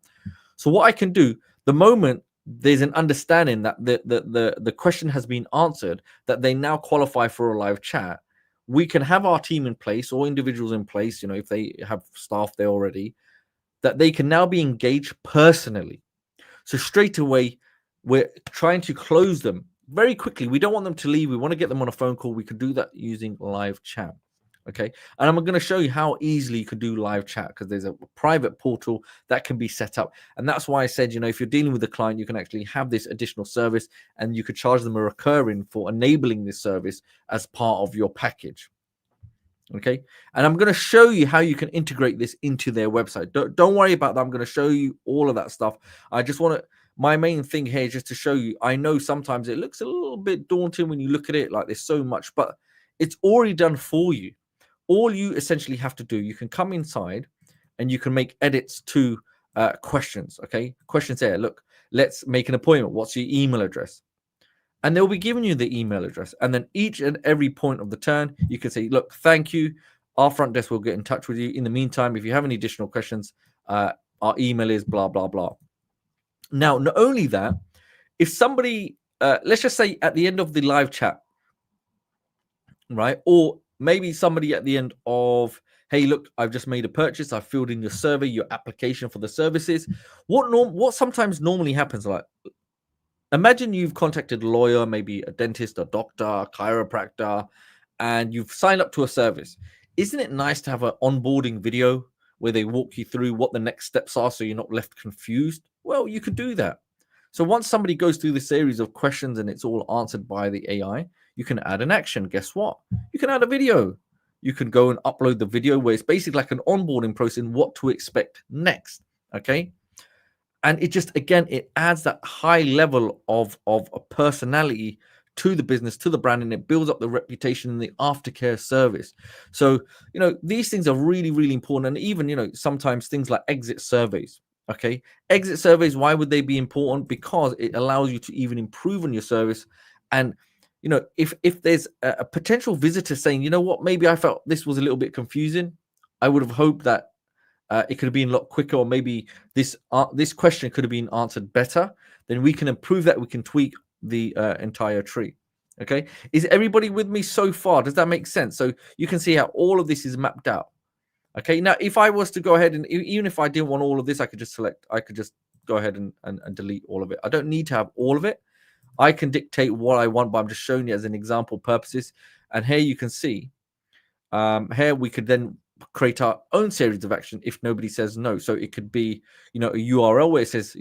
So what I can do, the moment there's an understanding that the question has been answered, that they now qualify for a live chat, we can have our team in place or individuals in place, you know, if they have staff there already, that they can now be engaged personally. So straight away, we're trying to close them very quickly. We don't want them to leave. We want to get them on a phone call. We could do that using live chat. Okay. And I'm going to show you how easily you can do live chat, because there's a private portal that can be set up. And that's why I said, you know, if you're dealing with a client, you can actually have this additional service and you could charge them a recurring for enabling this service as part of your package. Okay. And I'm going to show you how you can integrate this into their website. Don't worry about that. I'm going to show you all of that stuff. I just want to, my main thing here is just to show you, I know sometimes it looks a little bit daunting when you look at it, like there's so much, but it's already done for you. All you essentially have to do, you can come inside and you can make edits to questions. Okay. Questions there. Look, let's make an appointment. What's your email address? And they'll be giving you the email address. And then each and every point of the turn, you can say, look, thank you. Our front desk will get in touch with you. In the meantime, if you have any additional questions, our email is blah, blah, blah. Now, not only that, if somebody, let's just say at the end of the live chat, right? Or maybe somebody at the end of, hey, look, I've just made a purchase. I've filled in your survey, your application for the services. What sometimes normally happens, like, imagine you've contacted a lawyer, maybe a dentist, a doctor, a chiropractor, and you've signed up to a service. Isn't it nice to have an onboarding video where they walk you through what the next steps are so you're not left confused? Well, you could do that. So once somebody goes through the series of questions and it's all answered by the AI, you can add an action. Guess what? You can add a video. You can go and upload the video where it's basically like an onboarding process in what to expect next. Okay. And it just, again, it adds that high level of a personality to the business, to the brand, and it builds up the reputation and the aftercare service. So, you know, these things are really, really important. And even, you know, sometimes things like exit surveys. Okay. Exit surveys, why would they be important? Because it allows you to even improve on your service. And, you know, if there's a potential visitor saying, you know what, maybe I felt this was a little bit confusing, I would have hoped that it could have been a lot quicker, or maybe this question could have been answered better, then we can improve that. We can tweak the entire tree. Okay. Is everybody with me so far? Does that make sense? So you can see how all of this is mapped out. Okay. Now, if I was to go ahead and even if I didn't want all of this, I could just go ahead and delete all of it. I don't need to have all of it. I can dictate what I want, but I'm just showing you as an example purposes. And here you can see, here we could then create our own series of action if nobody says no. So it could be, a URL where it says,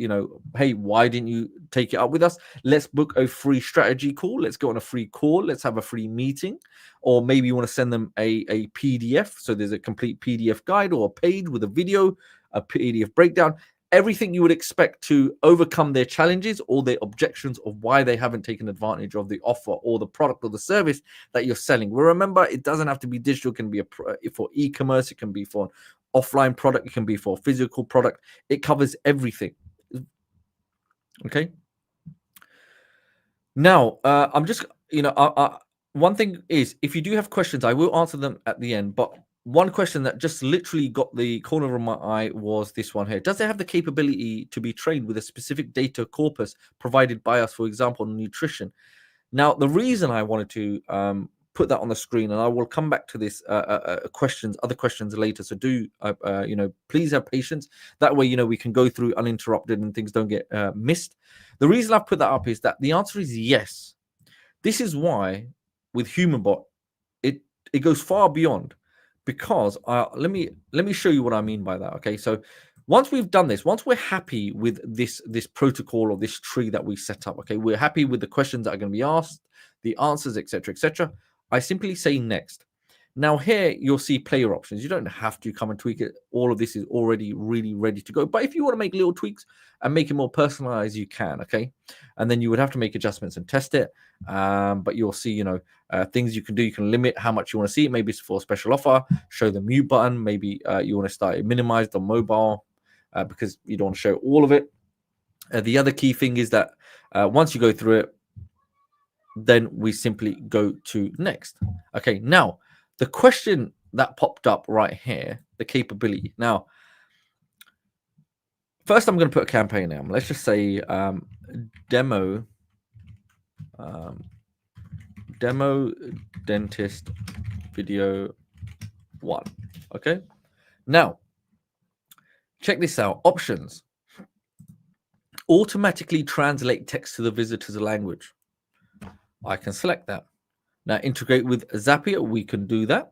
hey, why didn't you take it up with us? Let's book a free strategy call. Let's go on a free call. Let's have a free meeting. Or maybe you want to send them a PDF. So there's a complete PDF guide or a page with a video, a PDF breakdown, everything you would expect to overcome their challenges or their objections of why they haven't taken advantage of the offer or the product or the service that you're selling. Well, remember, it doesn't have to be digital. It can be for e-commerce. It can be for an offline product. It can be for a physical product. It covers everything. Okay. Now, I'm just, one thing is, if you do have questions, I will answer them at the end. But one question that just literally got the corner of my eye was this one here. Does it have the capability to be trained with a specific data corpus provided by us, for example, nutrition? Now, the reason I wanted to put that on the screen, and I will come back to this other questions later. So do, please have patience. That way, we can go through uninterrupted and things don't get missed. The reason I've put that up is that the answer is yes. This is why with HumanBot, it goes far beyond, because let me show you what I mean by that. Okay, so once we've done this, once we're happy with this protocol or this tree that we set up, okay, we're happy with the questions that are going to be asked, the answers, etc. I simply say next. Now here you'll see player options. You don't have to come and tweak it. All of this is already really ready to go. But if you want to make little tweaks and make it more personalized, you can. Okay, and then you would have to make adjustments and test it. But you'll see, things you can do. You can limit how much you want to see. Maybe it's for a special offer. Show the mute button. Maybe you want to start it minimized on mobile because you don't want to show all of it. The other key thing is that once you go through it, then we simply go to next. Okay, now the question that popped up right here, the capability. Now, first I'm going to put a campaign name. Let's just say demo dentist video 1. Okay, now check this out. Options: automatically translate text to the visitor's language. I can select that. Now integrate with Zapier, we can do that.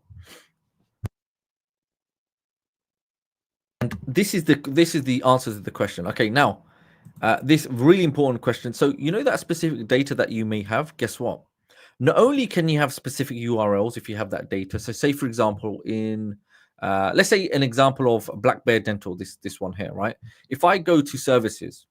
And this is the answer to the question. Okay, now this really important question. So that specific data that you may have, guess what? Not only can you have specific URLs if you have that data. So say, for example, in let's say an example of Black Bear Dental, this one here, right? If I go to services,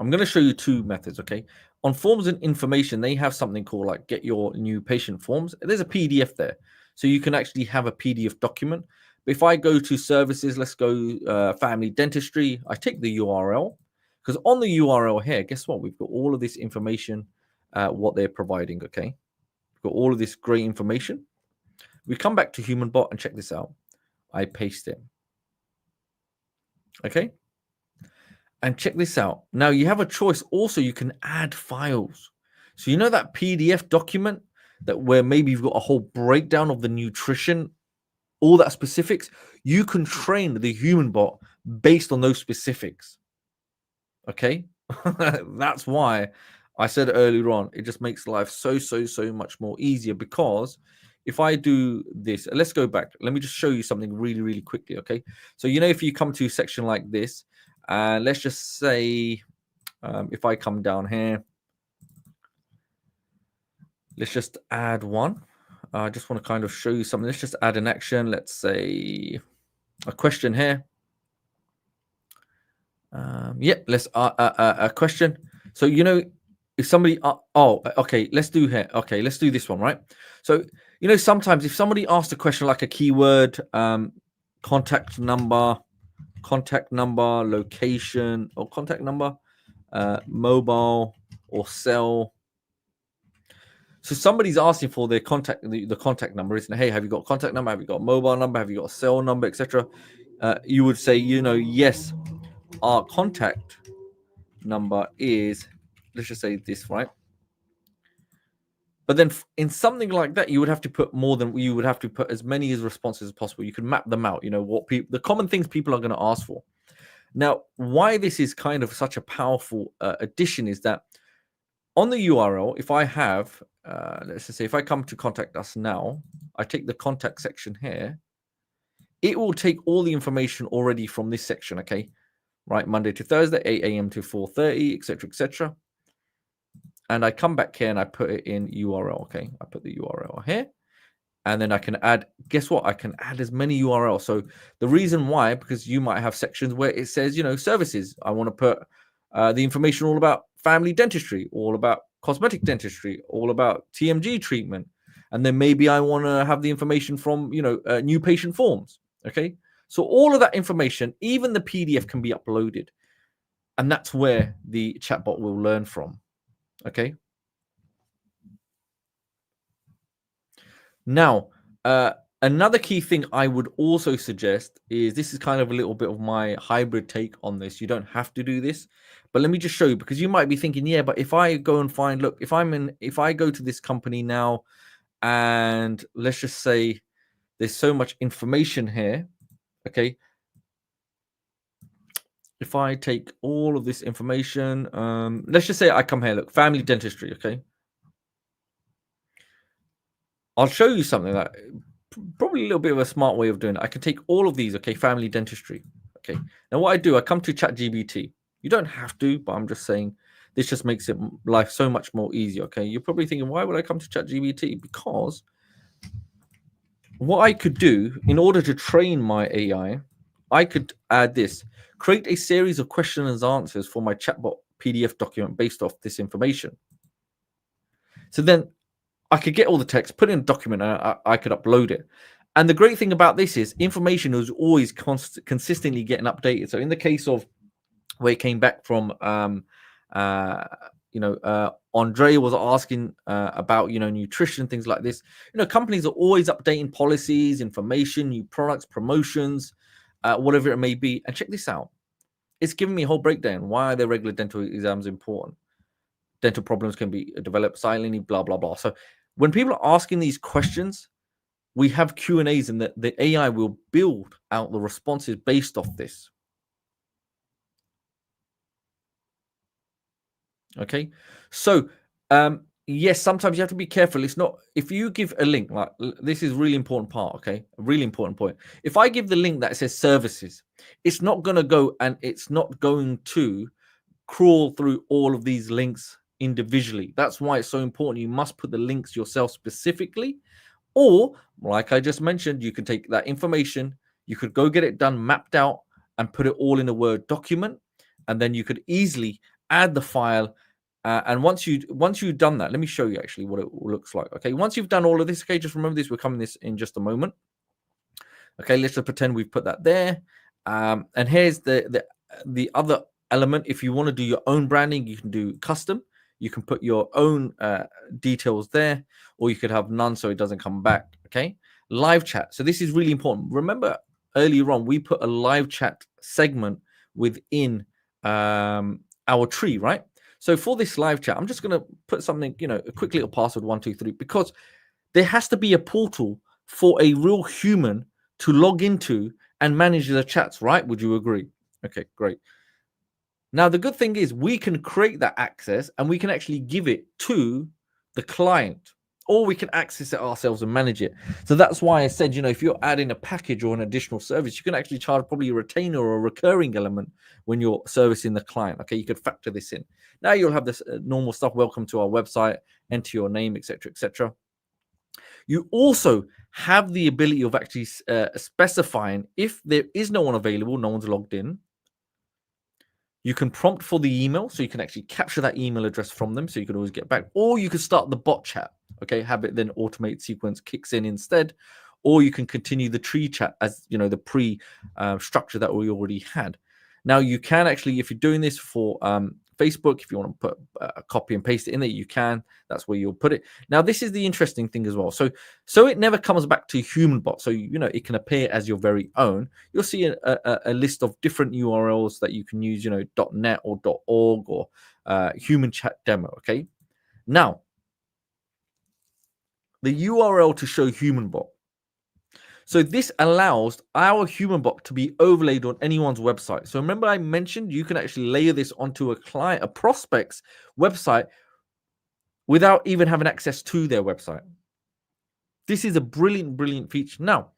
I'm going to show you two methods, okay? On forms and information, they have something called like get your new patient forms. There's a PDF there. So you can actually have a PDF document. But if I go to services, let's go family dentistry, I take the URL, because on the URL here, guess what? We've got all of this information, what they're providing, okay? We've got all of this great information. We come back to HumanBot and check this out. I paste it. Okay? And check this out. Now you have a choice. Also, you can add files. So that PDF document that where maybe you've got a whole breakdown of the nutrition, all that specifics, you can train the HumanBot based on those specifics. Okay? That's why I said earlier on, it just makes life so much more easier, because if I do this, let's go back. Let me just show you something really quickly, okay? So, if you come to a section like this, let's just say, if I come down here, let's just add one. I just want to kind of show you something. Let's just add an action. Let's say a question here. Let's a question. So, if somebody, okay, let's do here. Okay, let's do this one, right? So, sometimes if somebody asks a question like a keyword, contact number, location, or contact number, mobile or cell. So somebody's asking for their contact, the contact number, isn't it? Hey, have you got a contact number? Have you got a mobile number? Have you got a cell number, etc.? You would say, yes, our contact number is, let's just say this, right? But then in something like that, you would have to put as many responses as possible. You can map them out, what the common things people are going to ask for. Now, why this is kind of such a powerful addition is that on the URL, if I have, let's just say, if I come to contact us now, I take the contact section here. it will take all the information already from this section, okay? Right, Monday to Thursday, 8 a.m. to 4:30, etc., etc. And I come back here and I put it in URL, okay? I put the URL here. And then I can add, guess what? I can add as many URLs. So the reason why, because you might have sections where it says, services. I want to put the information all about family dentistry, all about cosmetic dentistry, all about TMG treatment. And then maybe I want to have the information from, new patient forms. Okay. So all of that information, even the PDF can be uploaded. And that's where the chatbot will learn from. Okay. Now, another key thing I would also suggest is, this is kind of a little bit of my hybrid take on this. You don't have to do this, but let me just show you, because you might be thinking, yeah, but if I go and find, look, if I go to this company now, and let's just say there's so much information here, okay? If I take all of this information, let's just say I come here, look, family dentistry, okay? I'll show you something that probably a little bit of a smart way of doing it. I can take all of these, okay, family dentistry, okay. Now what I do, I come to ChatGPT. You don't have to, but I'm just saying this just makes it life so much more easy, okay. You're probably thinking, why would I come to ChatGPT? Because what I could do in order to train my AI, I could add this: create a series of questions and answers for my chatbot PDF document based off this information. So then I could get all the text, put it in a document, and I could upload it. And the great thing about this is information is always consistently getting updated. So in the case of where it came back from, Andre was asking about, nutrition, things like this. Companies are always updating policies, information, new products, promotions, whatever it may be. And check this out. It's giving me a whole breakdown. Why are their regular dental exams important? Dental problems can be developed silently, blah, blah, blah. So when people are asking these questions, we have Q&As, and the AI will build out the responses based off this. Okay. So, yes, sometimes you have to be careful. It's not, if you give a link, like, this is a really important part, okay? A really important point. If I give the link that says services, it's not going to go, and it's not going to crawl through all of these links individually. That's why it's so important. You must put the links yourself specifically. Or, like I just mentioned, you can take that information, you could go get it done, mapped out, and put it all in a Word document. And then you could easily add the file. And once you've done that, let me show you actually what it looks like. Okay, once you've done all of this, okay, just remember this, we're coming this in just a moment. Okay, let's just pretend we've put that there. And here's the other element. If you want to do your own branding, you can do custom. You can put your own details there, or you could have none so it doesn't come back. Okay, live chat. So this is really important. Remember earlier on, we put a live chat segment within our tree, right? So for this live chat, I'm just going to put something, a quick little password 123, because there has to be a portal for a real human to log into and manage the chats, right? Would you agree? Okay, great. Now, the good thing is we can create that access, and we can actually give it to the client, or we can access it ourselves and manage it. So that's why I said, if you're adding a package or an additional service, you can actually charge probably a retainer or a recurring element when you're servicing the client. Okay, you could factor this in. Now you'll have this normal stuff. Welcome to our website, enter your name, etc., etc. You also have the ability of actually specifying if there is no one available, no one's logged in. You can prompt for the email, so you can actually capture that email address from them, so you can always get back. Or you can start the bot chat, okay? Have it then automate sequence kicks in instead. Or you can continue the tree chat as, the pre-structure that we already had. Now, you can actually, if you're doing this for Facebook, if you want to put a copy and paste it in there, you can. That's where you'll put it. Now, this is the interesting thing as well. So it never comes back to human bot. So, it can appear as your very own. You'll see a list of different URLs that you can use, .net or .org or human chat demo, okay? Now, the URL to show human bot. So this allows our human bot to be overlaid on anyone's website. So remember I mentioned you can actually layer this onto a prospect's website without even having access to their website. This is a brilliant, brilliant feature. Now,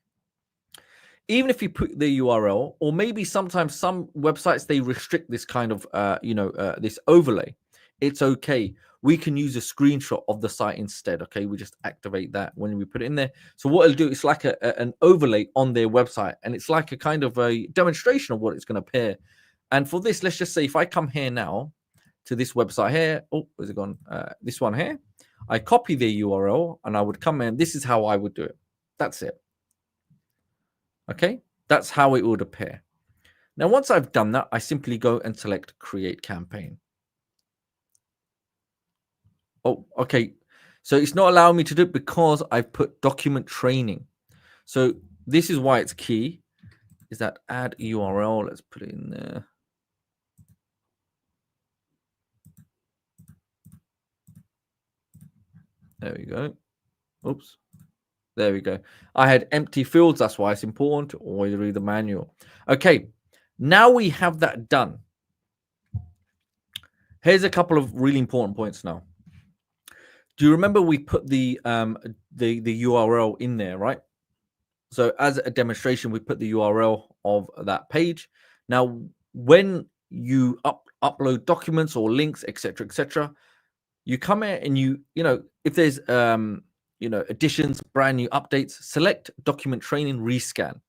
even if you put the URL, or maybe sometimes some websites they restrict this kind of this overlay. It's okay. We can use a screenshot of the site instead. Okay, we just activate that when we put it in there. So what it'll do, it's like an overlay on their website, and it's like a kind of a demonstration of what it's going to appear. And for this, let's just say if I come here now to this website here, oh, where's it gone? This one here. I copy the URL and I would come in. This is how I would do it. That's it. Okay, that's how it would appear. Now, once I've done that, I simply go and select create campaign. Oh, okay. So it's not allowing me to do it because I've put document training. So this is why it's key, is that add URL. Let's put it in there. There we go. Oops. There we go. I had empty fields. That's why it's important to always read the manual. Okay. Now we have that done. Here's a couple of really important points now. Do you remember we put the URL in there, right? So as a demonstration, we put the URL of that page. Now, when you upload documents or links, etc., you come here and if there's additions, brand new updates, select document training rescan,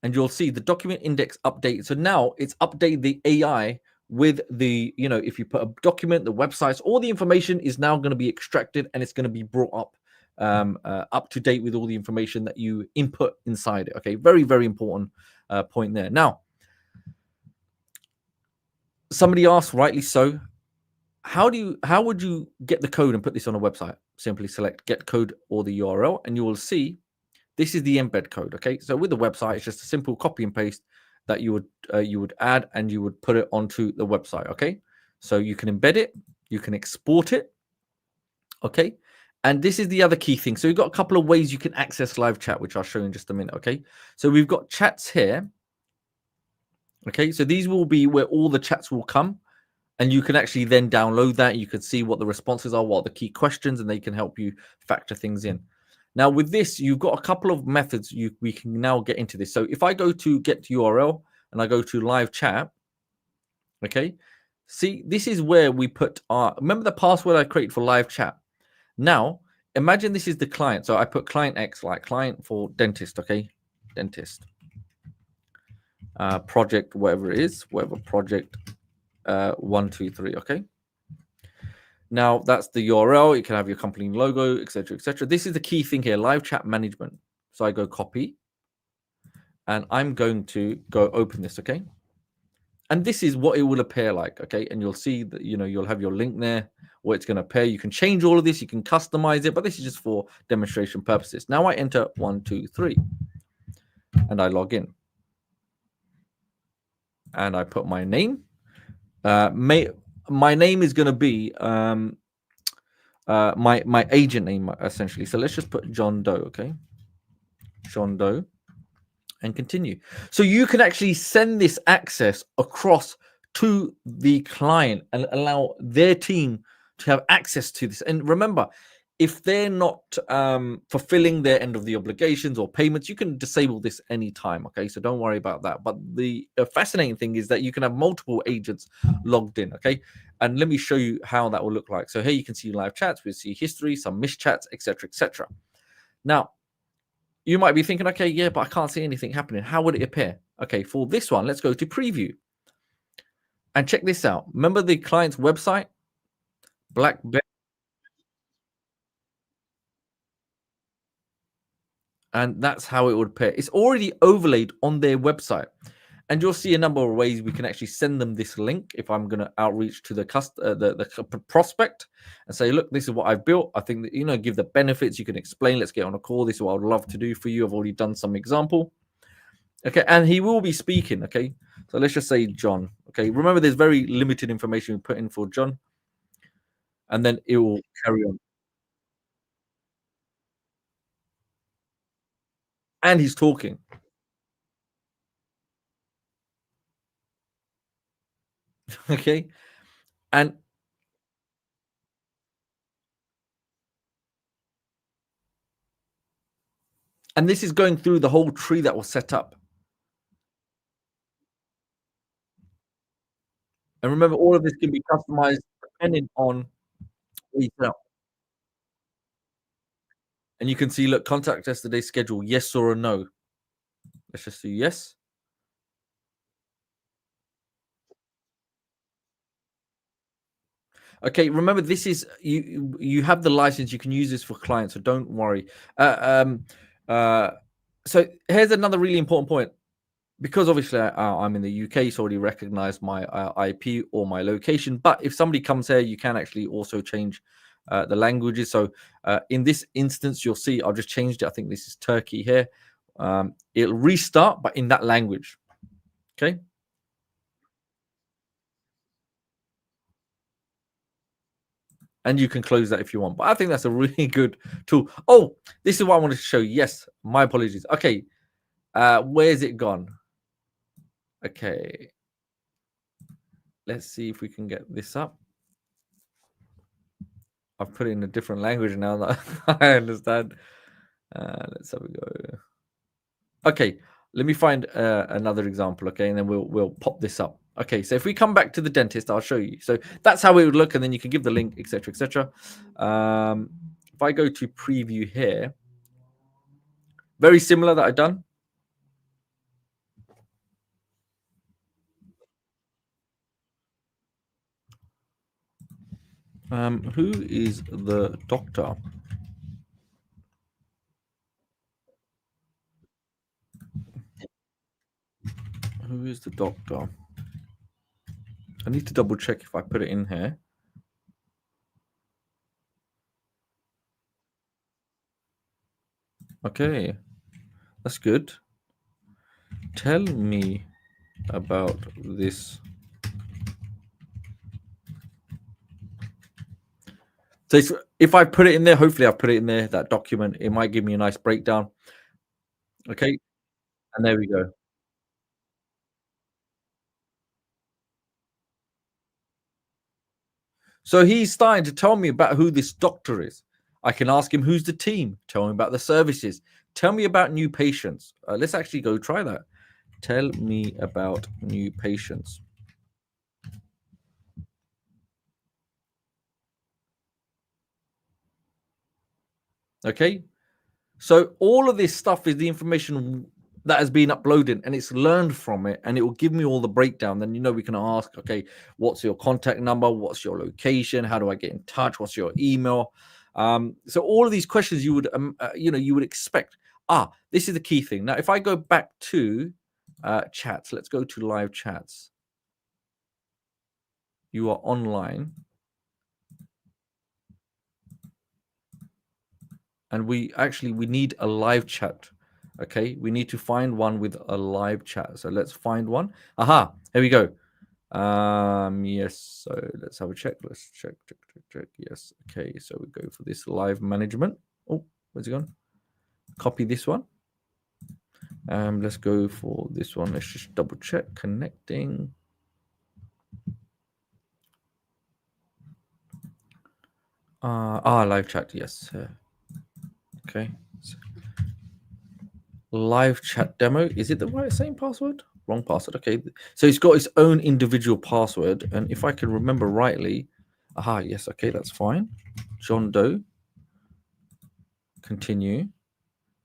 and you'll see the document index update. So now it's updated the AI with the, if you put a document, the websites, all the information is now going to be extracted and it's going to be brought up to date with all the information that you input inside it. Okay, very, very important point there. Now, somebody asked, rightly so, how would you get the code and put this on a website? Simply select get code or the URL, and you will see this is the embed code. Okay, so with the website, it's just a simple copy and paste that you would add and you would put it onto the website. Okay, so you can embed it, you can export it. Okay, and this is the other key thing. So we've got a couple of ways you can access live chat, which I'll show you in just a minute. Okay, so we've got chats here. Okay, so these will be where all the chats will come, and you can actually then download that. You can see what the responses are, what are the key questions, and they can help you factor things in. Now, with this, you've got a couple of methods we can now get into this. So if I go to get URL and I go to live chat, okay, see, this is where we put remember the password I created for live chat. Now, imagine this is the client. So I put client X, like client for dentist, okay, dentist, project, whatever it is, whatever project, 123, okay. Now that's the URL. You can have your company logo, etc., etc. This is the key thing here: live chat management. So I go copy, and I'm going to go open this. Okay, and this is what it will appear like. Okay, and you'll see that you'll have your link there where it's going to appear. You can change all of this. You can customize it, but this is just for demonstration purposes. Now I enter 123, and I log in, and I put my name. My name is going to be my agent name essentially. So let's just put John Doe, okay? John Doe, and continue. So you can actually send this access across to the client and allow their team to have access to this. And remember, if they're not fulfilling their end of the obligations or payments, you can disable this anytime. Okay, so don't worry about that. But the fascinating thing is that you can have multiple agents logged in. Okay, and let me show you how that will look like. So here you can see live chats, we see history, some missed chats, etc., etc. Now, you might be thinking, okay, yeah, but I can't see anything happening. How would it appear? Okay, for this one, let's go to preview and check this out. Remember the client's website, Black Bear, and that's how it would appear. It's already overlaid on their website, and you'll see a number of ways we can actually send them this link. If I'm going to outreach to the prospect and say, look, this is what I've built. I think that give the benefits. You can explain. Let's get on a call. This is what I'd love to do for you. I've already done some example. Okay, and he will be speaking. Okay, so let's just say John. Okay, remember there's very limited information we put in for John, and then it will carry on. And he's talking. Okay, and And this is going through the whole tree that was set up. And remember, all of this can be customized depending on what you set up. And you can see, look, contact yesterday schedule, yes or a no. Let's just do yes. Okay, remember this is you have the license, you can use this for clients, so don't worry. Uh, so here's another really important point. Because obviously I'm in the UK, it's already recognized my IP or my location. But if somebody comes here, you can actually also change the languages. So in this instance, you'll see I've just changed it. I think this is Turkey here. It'll restart, but in that language. Okay. And you can close that if you want. But I think that's a really good tool. Oh, this is what I wanted to show you. Yes, my apologies. Okay. Where's it gone? Okay. Let's see if we can get this up. I've put it in a different language now that I understand. Let's have a go. Okay, let me find another example. Okay, and then we'll pop this up. Okay, so if we come back to the dentist, I'll show you. So that's how it would look, and then you can give the link, etc., etc. If I go to preview here, very similar that I've done. Who is the doctor? Who is the doctor? I need to double check if I put it in here. Okay, that's good. Tell me about this. So if I put it in there, hopefully I've put it in there, that document, it might give me a nice breakdown. Okay, and there we go. So he's starting to tell me about who this doctor is. I can ask him who's the team, tell me about the services, tell me about new patients. Let's actually go try that. Tell me about new patients. Okay, so all of this stuff is the information that has been uploaded and it's learned from it and it will give me all the breakdown. Then we can ask, okay, what's your contact number? What's your location? How do I get in touch? What's your email? So all of these questions you would you would expect. This is the key thing. Now, if I go back to chats, let's go to live chats. You are online. And we need a live chat. Okay, we need to find one with a live chat. So let's find one. Aha, here we go. Yes, so let's have a check. Let's check. Yes, okay, so we go for this live management. Oh, where's it gone? Copy this one. Let's go for this one. Let's just double check. Connecting. Live chat. Yes. Okay. Live chat demo. Is it the right same password? Wrong password. Okay. So it's got its own individual password. And if I can remember rightly, yes. Okay, that's fine. John Doe. Continue.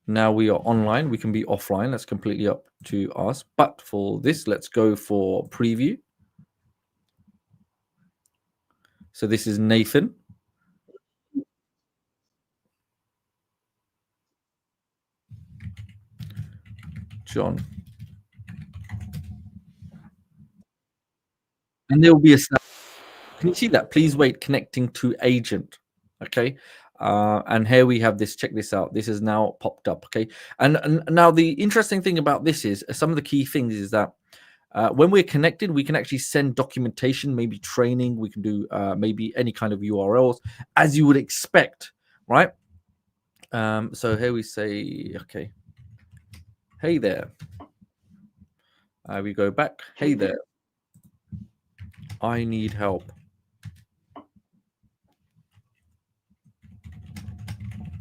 Now we are online. We can be offline. That's completely up to us. But for this, let's go for preview. So this is Nathan. John. And there will be a snap. Can you see that? Please wait, connecting to agent. Okay. And here we have this. Check this out. This is now popped up. Okay. And now the interesting thing about this is some of the key things is that when we're connected, we can actually send documentation, maybe training. We can do maybe any kind of URLs as you would expect, right? So here we say, okay, hey there. We go back. Hey there. I need help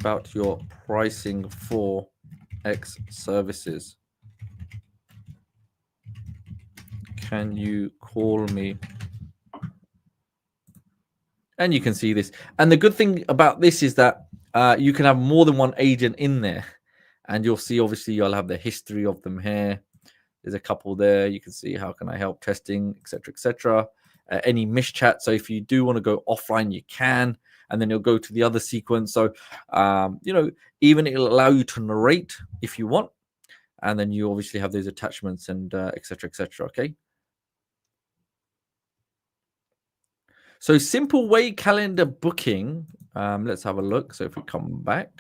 about your pricing for X services. Can you call me? And you can see this. And the good thing about this is that you can have more than one agent in there. And you'll see, obviously, you'll have the history of them here. There's a couple there. You can see how can I help testing, etc., etc. Any mischat. So if you do want to go offline, you can, and then you'll go to the other sequence. So even it'll allow you to narrate if you want, and then you obviously have those attachments and etc., etc. Okay. So simple way calendar booking. Let's have a look. So if we come back,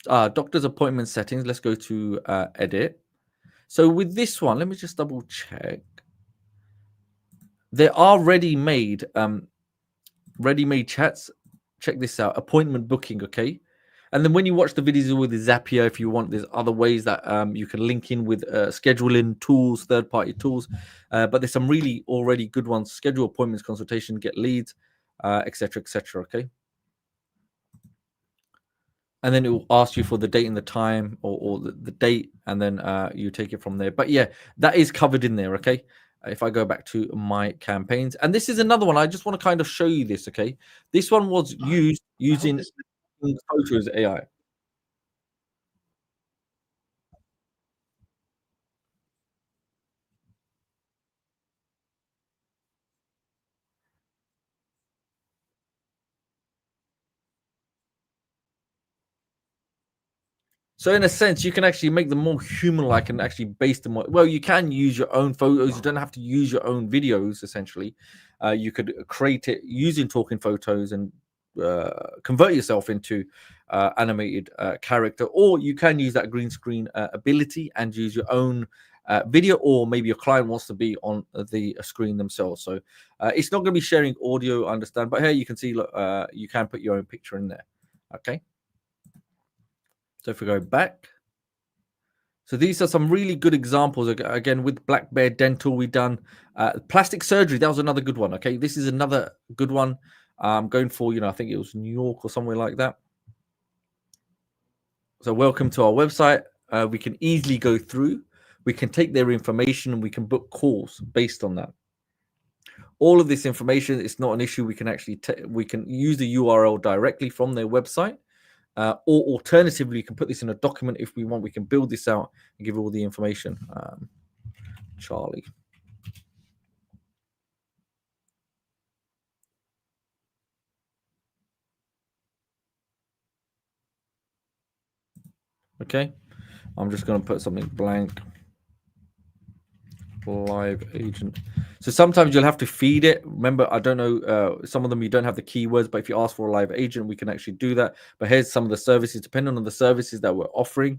doctor's appointment settings. Let's go to edit. So with this one, let me just double check. There are ready-made chats. Check this out. Appointment booking. Okay. And then when you watch the videos with the Zapier, if you want, there's other ways that you can link in with scheduling tools, third-party tools. But there's some really already good ones. Schedule appointments, consultation, get leads, etc., etc. Okay. And then it will ask you for the date and the time or the date, and then you take it from there. But yeah, that is covered in there. Okay. If I go back to my campaigns, and this is another one, I just want to kind of show you this. Okay. This one was used using photos AI. So in a sense, you can actually make them more human-like and actually base them. Well, you can use your own photos. You don't have to use your own videos. Essentially, you could create it using talking photos and convert yourself into animated character, or you can use that green screen ability and use your own video, or maybe your client wants to be on the screen themselves. So it's not going to be sharing audio, I understand, but here you can see, look, you can put your own picture in there. Okay. So if we go back, so these are some really good examples. Again, with Black Bear Dental, we done plastic surgery. That was another good one. Okay, this is another good one. Going for, I think it was New York or somewhere like that. So welcome to our website. We can easily go through. We can take their information and we can book calls based on that. All of this information, it's not an issue. We can actually we can use the URL directly from their website. Or alternatively, you can put this in a document if we want. We can build this out and give all the information. Charlie. Okay. I'm just going to put something blank. Live agent. So sometimes you'll have to feed it. Remember, I don't know, some of them you don't have the keywords, but if you ask for a live agent, we can actually do that. But here's some of the services, depending on the services that we're offering.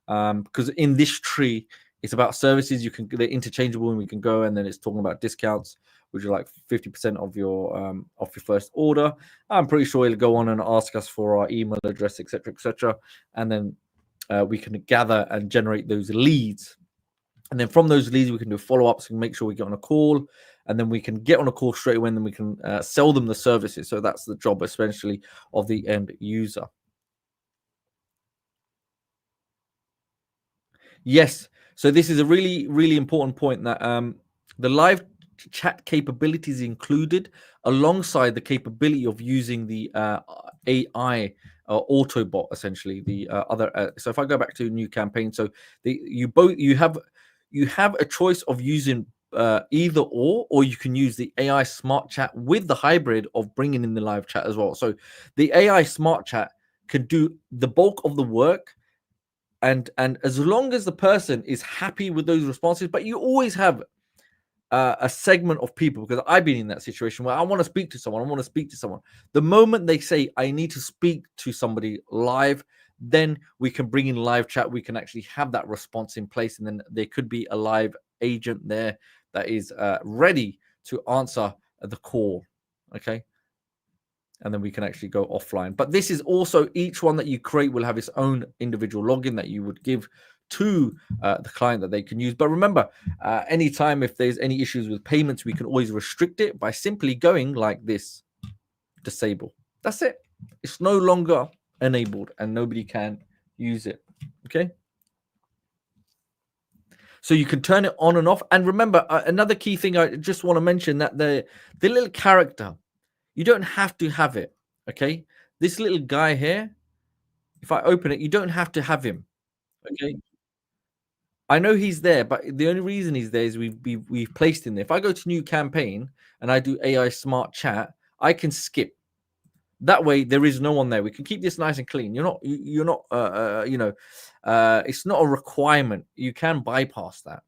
Because in this tree, it's about services. They're interchangeable, and we can go, and then it's talking about discounts, which are like 50% of your first order. I'm pretty sure it'll go on and ask us for our email address, etc., and then we can gather and generate those leads. And then from those leads, we can do follow-ups and make sure we get on a call. And then we can get on a call straight away, and then we can sell them the services. So that's the job, essentially, of the end user. Yes. So this is a really, really important point, that the live chat capabilities included alongside the capability of using the AI Autobot, essentially the other. So if I go back to new campaign, so you have a choice of using either or you can use the AI smart chat with the hybrid of bringing in the live chat as well. So the AI smart chat can do the bulk of the work, and as long as the person is happy with those responses. But you always have a segment of people, because I've been in that situation where I want to speak to someone. The moment they say I need to speak to somebody live, then we can bring in live chat. We can actually have that response in place, and then there could be a live agent there that is ready to answer the call. Okay. And then we can actually go offline. But this is also, each one that you create will have its own individual login that you would give to the client that they can use. But remember, anytime if there's any issues with payments, we can always restrict it by simply going like this: disable. That's it. It's no longer enabled and nobody can use it. Okay. So you can turn it on and off. And remember, another key thing I just want to mention, that the little character, you don't have to have it. Okay. This little guy here, if I open it, you don't have to have him. Okay. I know he's there, but the only reason he's there is we've placed him there. If I go to new campaign and I do AI smart chat, I can skip. That way, there is no one there. We can keep this nice and clean. You're not it's not a requirement. You can bypass that.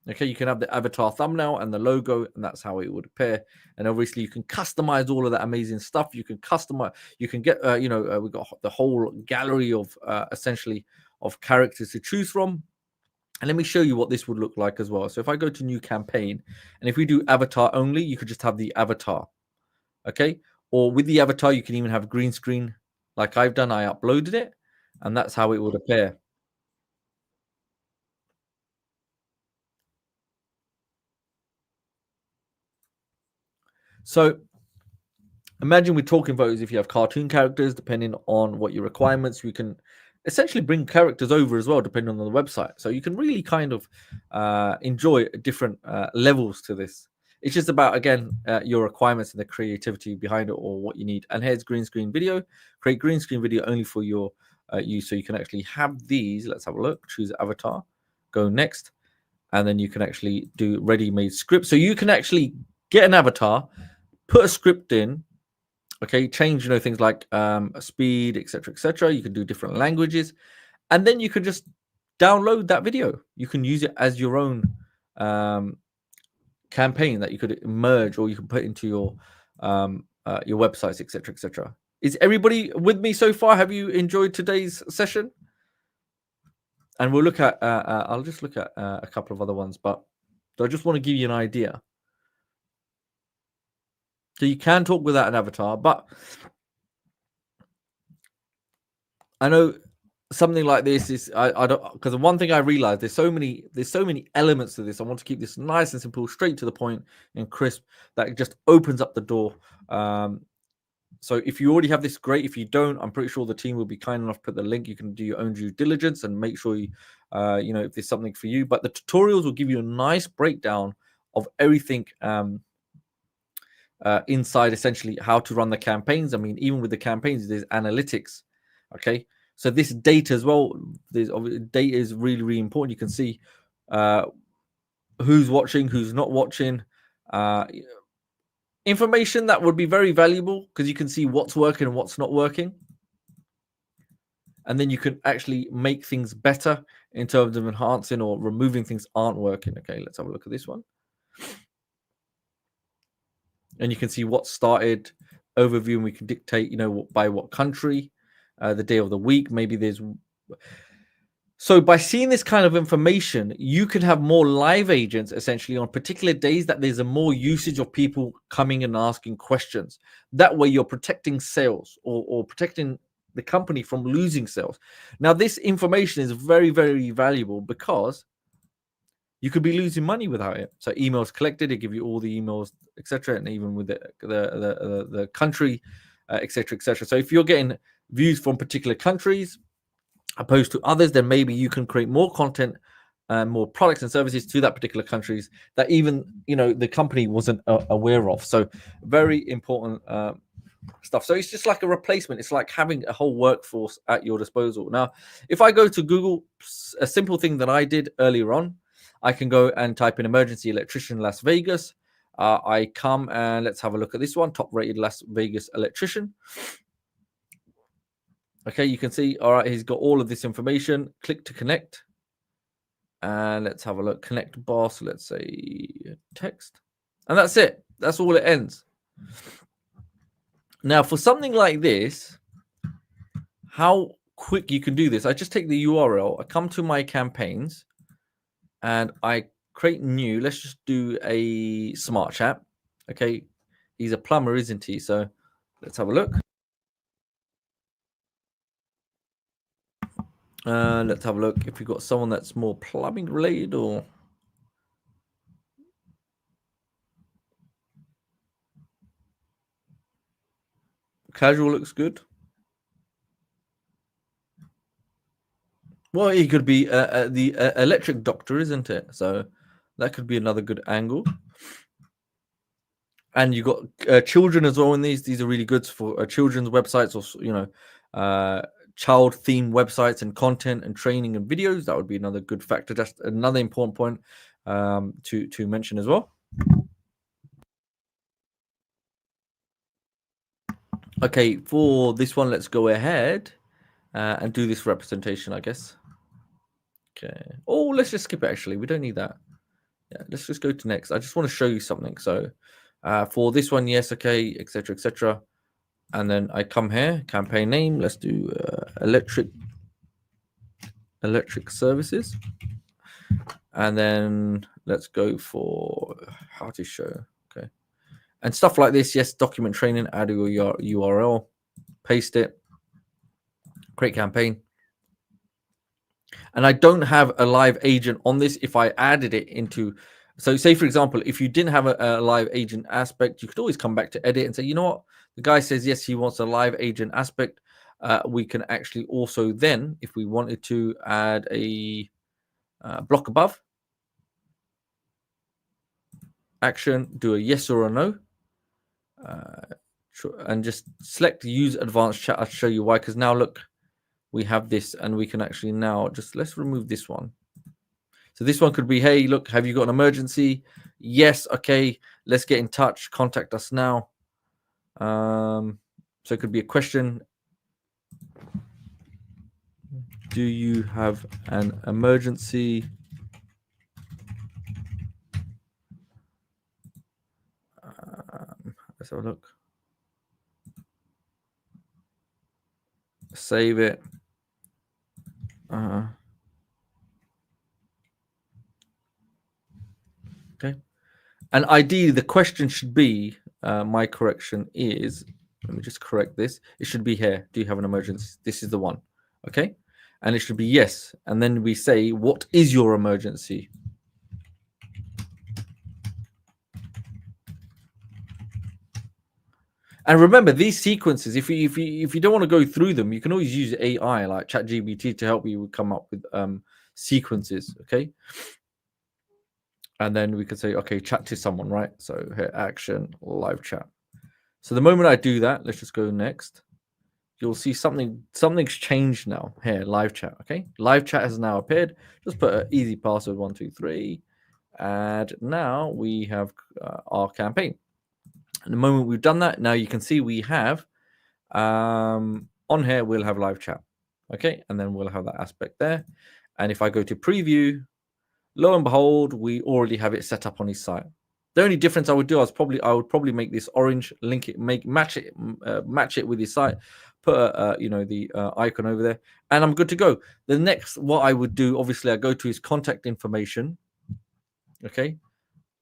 Okay, you can have the avatar thumbnail and the logo, and that's how it would appear. And obviously, you can customize all of that amazing stuff. You can customize. You can get we've got the whole gallery of essentially of characters to choose from. And let me show you what this would look like as well. So if I go to new campaign, and if we do avatar only, you could just have the avatar. Okay. Or with the avatar, you can even have green screen like I've done. I uploaded it, and that's how it would appear. So imagine we're talking photos. If you have cartoon characters, depending on what your requirements, you can essentially bring characters over as well, depending on the website. So you can really kind of enjoy different levels to this. It's just about, again, your requirements and the creativity behind it, or what you need. And here's green screen video. Create green screen video only for your use, so you can actually have these. Let's have a look. Choose avatar. Go next, and then you can actually do ready-made script. So you can actually get an avatar, put a script in. Okay, change things like speed, etc., etc. You can do different languages, and then you can just download that video. You can use it as your own campaign that you could merge, or you can put into your websites, etc., etc. Is everybody with me so far? Have you enjoyed today's session? And we'll look at I'll just look at a couple of other ones, but I just want to give you an idea. So you can talk without an avatar, but I know something like this is I don't, because the one thing I realized, there's so many elements to this. I want to keep this nice and simple, straight to the point and crisp, that it just opens up the door. So if you already have this, great. If you don't, I'm pretty sure the team will be kind enough to put the link. You can do your own due diligence and make sure you if there's something for you. But the tutorials will give you a nice breakdown of everything inside, essentially how to run the campaigns. I mean, even with the campaigns, there's analytics. Okay, so this data as well, there's data is really, really important. You can see who's watching, who's not watching, information that would be very valuable, because you can see what's working and what's not working, and then you can actually make things better in terms of enhancing or removing things aren't working. Okay, let's have a look at this one. And you can see what started, overview, and we can dictate, by what country, the day of the week. Maybe there's. So by seeing this kind of information, you can have more live agents essentially on particular days that there's a more usage of people coming and asking questions. That way you're protecting sales, or protecting the company from losing sales. Now, this information is very, very valuable, because you could be losing money without it. So emails collected, they give you all the emails, etc., and even with the country, etc., etc. So if you're getting views from particular countries opposed to others, then maybe you can create more content and more products and services to that particular countries that even the company wasn't aware of. So very important stuff. So it's just like a replacement. It's like having a whole workforce at your disposal. Now, if I go to Google, a simple thing that I did earlier on, I can go and type in emergency electrician Las Vegas. I come and let's have a look at this one, top rated Las Vegas electrician. Okay, you can see, all right, he's got all of this information. Click to connect. And let's have a look. Connect boss, let's say text. And that's it. That's all it ends. Now, for something like this, how quick you can do this, I just take the URL, I come to my campaigns, and I create new. Let's just do a smart chat. Okay, he's a plumber, isn't he? So let's have a look. Let's have a look if you've got someone that's more plumbing related, or casual looks good. Well, he could be the electric doctor, isn't it? So that could be another good angle. And you got children as well in these. These are really good for children's websites, or child themed websites and content and training and videos. That would be another good factor. Just another important point to mention as well. Okay, for this one, let's go ahead and do this representation, I guess. Okay. Oh, let's just skip it. Actually, we don't need that. Yeah, let's just go to next. I just want to show you something. So for this one, yes, okay, etc., etc. And then I come here, campaign name. Let's do electric services, and then let's go for how to show. Okay, and stuff like this. Yes, document training. Add your URL, paste it, create campaign. And I don't have a live agent on this. If I added it into, so say for example, if you didn't have a live agent aspect, you could always come back to edit and say, you know what, the guy says yes, he wants a live agent aspect. We can actually also then, if we wanted to, add a block above action, do a yes or a no, and just select use advanced chat. I'll show you why, because now look, we have this, and we can actually now just, let's remove this one. So this one could be, hey, look, have you got an emergency? Yes, okay, let's get in touch. Contact us now. So it could be a question. Do you have an emergency? Let's have a look. Save it. Okay. And ideally, the question should be, my correction is, let me just correct this. It should be here. Do you have an emergency? This is the one. Okay. And it should be yes. And then we say, what is your emergency? And remember, these sequences, if you don't want to go through them, you can always use AI like ChatGPT to help you come up with sequences. Okay. And then we could say, okay, chat to someone, right? So here, action, live chat. So the moment I do that, let's just go next. You'll see something's changed now. Here, live chat. Okay, live chat has now appeared. Just put an easy password 123, and now we have our campaign. And the moment we've done that, now you can see we have on here we'll have live chat. Okay, and then we'll have that aspect there. And if I go to preview, lo and behold, we already have it set up on his site. The only difference I would do, I would probably make this orange, link it, match it with his site, put the icon over there, and I'm good to go. The next, what I would do, obviously, I go to his contact information, okay,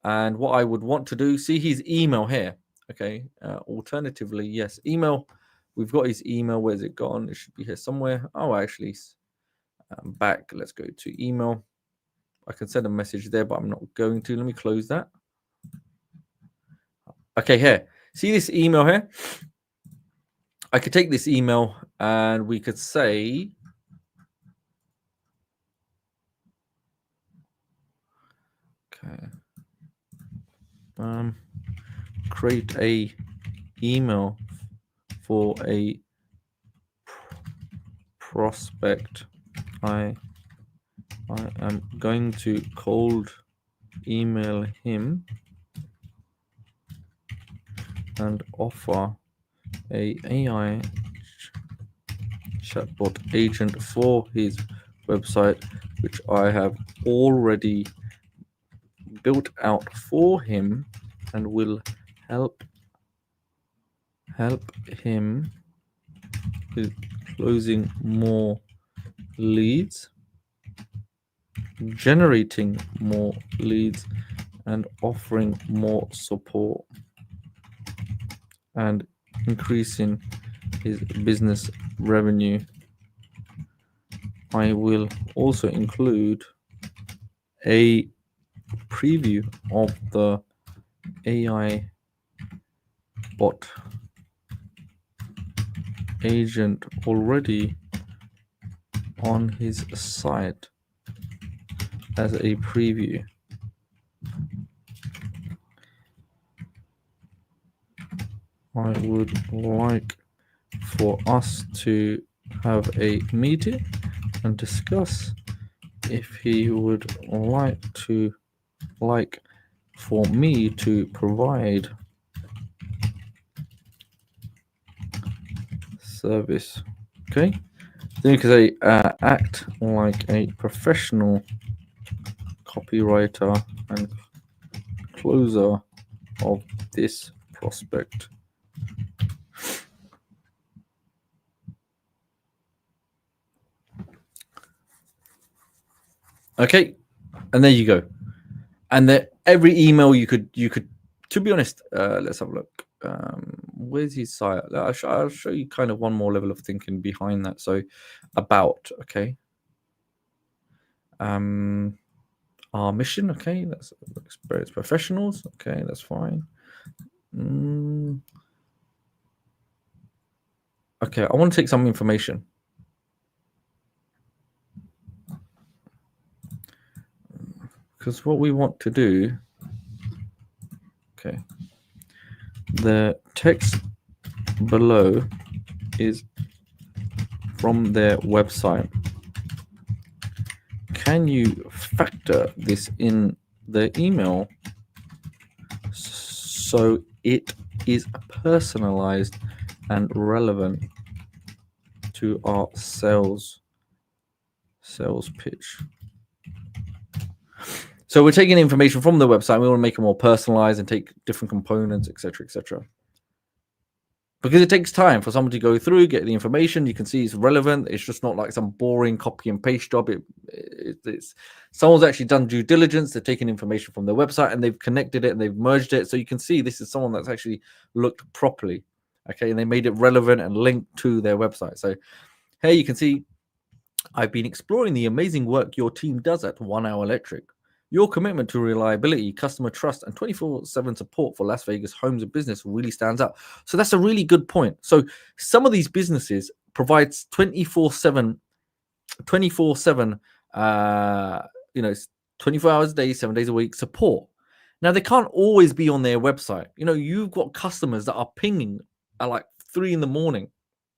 and what I would want to do, see his email here, okay. Alternatively, yes, email. We've got his email. Where's it gone? It should be here somewhere. Oh, actually, back. Let's go to email. I can send a message there, but I'm not going to. Let me close that. Okay, here. See this email here? I could take this email and we could say, okay, create a email for a prospect. I am going to cold email him and offer a AI chatbot agent for his website, which I have already built out for him and will help him with closing more leads, generating more leads, and offering more support, and increasing his business revenue. I will also include a preview of the AI bot agent already on his site as a preview. I would like for us to have a meeting and discuss if he would like for me to provide service. Okay, then you can say act like a professional copywriter and closer of this prospect. Okay, and there you go. And that every email you could, to be honest, let's have a look. Where's his site? I'll show you kind of one more level of thinking behind that. So about, okay. Our mission, okay, that's experienced professionals, okay, that's fine. Okay, I want to take some information. Because what we want to do, okay, the text below is from their website. Can you factor this in the email so it is personalized and relevant to our sales pitch? So we're taking information from the website. We want to make it more personalized and take different components, etc., etc. Because it takes time for someone to go through, get the information. You can see it's relevant. It's just not like some boring copy and paste job. It's someone's actually done due diligence. They're taking information from their website and they've connected it and they've merged it. So you can see this is someone that's actually looked properly. Okay, and they made it relevant and linked to their website. So here you can see, I've been exploring the amazing work your team does at 1 Hour Electric. Your commitment to reliability, customer trust, and 24/7 support for Las Vegas homes and business really stands out. So that's a really good point. So some of these businesses provides 24/7, 24/7, 24 hours a day, 7 days a week support. Now they can't always be on their website. You've got customers that are pinging at like 3 in the morning.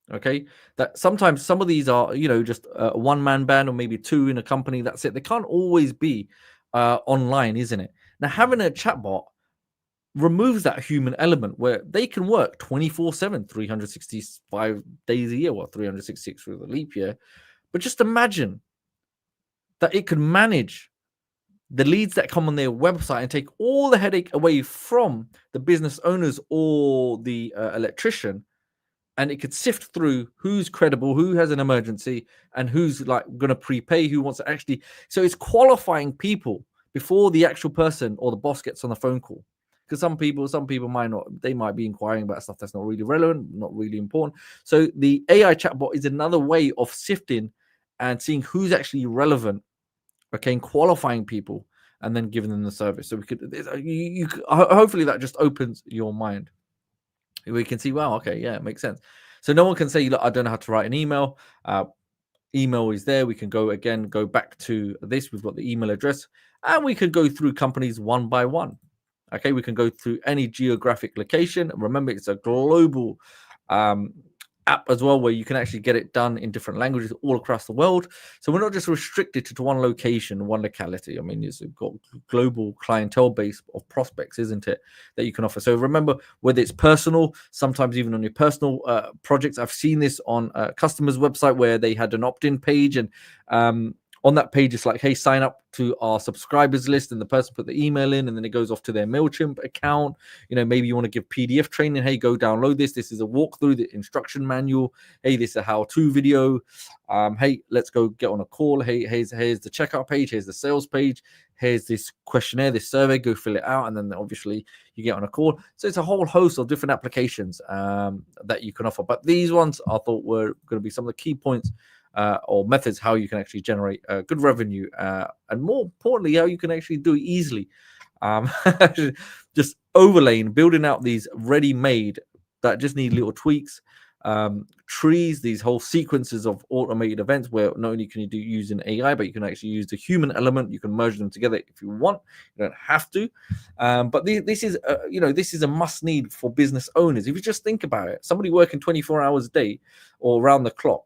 Okay, that sometimes some of these are just a one-man band or maybe two in a company. That's it. They can't always be online, isn't it? Now having a chatbot removes that human element where they can work 24/7, 365 days a year, or 366 through the leap year. But just imagine that it could manage the leads that come on their website and take all the headache away from the business owners or the electrician, and it could sift through who's credible, who has an emergency, and who's like going to prepay, who wants to actually. So it's qualifying people before the actual person or the boss gets on the phone call. Because some people might be inquiring about stuff that's not really relevant, not really important. So the AI chatbot is another way of sifting and seeing who's actually relevant, okay, and qualifying people and then giving them the service. So we could, hopefully that just opens your mind. We can see, wow, okay, yeah, it makes sense. So no one can say, look, I don't know how to write an email. Email is there. We can go back to this. We've got the email address, and we can go through companies one by one. Okay, we can go through any geographic location. Remember, it's a global app as well, where you can actually get it done in different languages all across the world. So we're not just restricted to one location, one locality. I mean, it's got global clientele base of prospects, isn't it, that you can offer. So remember, whether it's personal, sometimes even on your personal projects. I've seen this on a customer's website where they had an opt-in page, and on that page, it's like, hey, sign up to our subscribers list, and the person put the email in, and then it goes off to their MailChimp account. Maybe you want to give PDF training. Hey, go download this. This is a walkthrough, the instruction manual. Hey, this is a how-to video. Hey, let's go get on a call. Hey, here's the checkout page. Here's the sales page. Here's this questionnaire, this survey. Go fill it out, and then obviously you get on a call. So it's a whole host of different applications that you can offer. But these ones I thought were going to be some of the key points or methods how you can actually generate good revenue, and more importantly, how you can actually do it easily. Just overlaying, building out these ready-made that just need little tweaks. trees, these whole sequences of automated events where not only can you do using AI, but you can actually use the human element. You can merge them together if you want. You don't have to. But this is, this is a must need for business owners. If you just think about it, somebody working 24 hours a day or around the clock,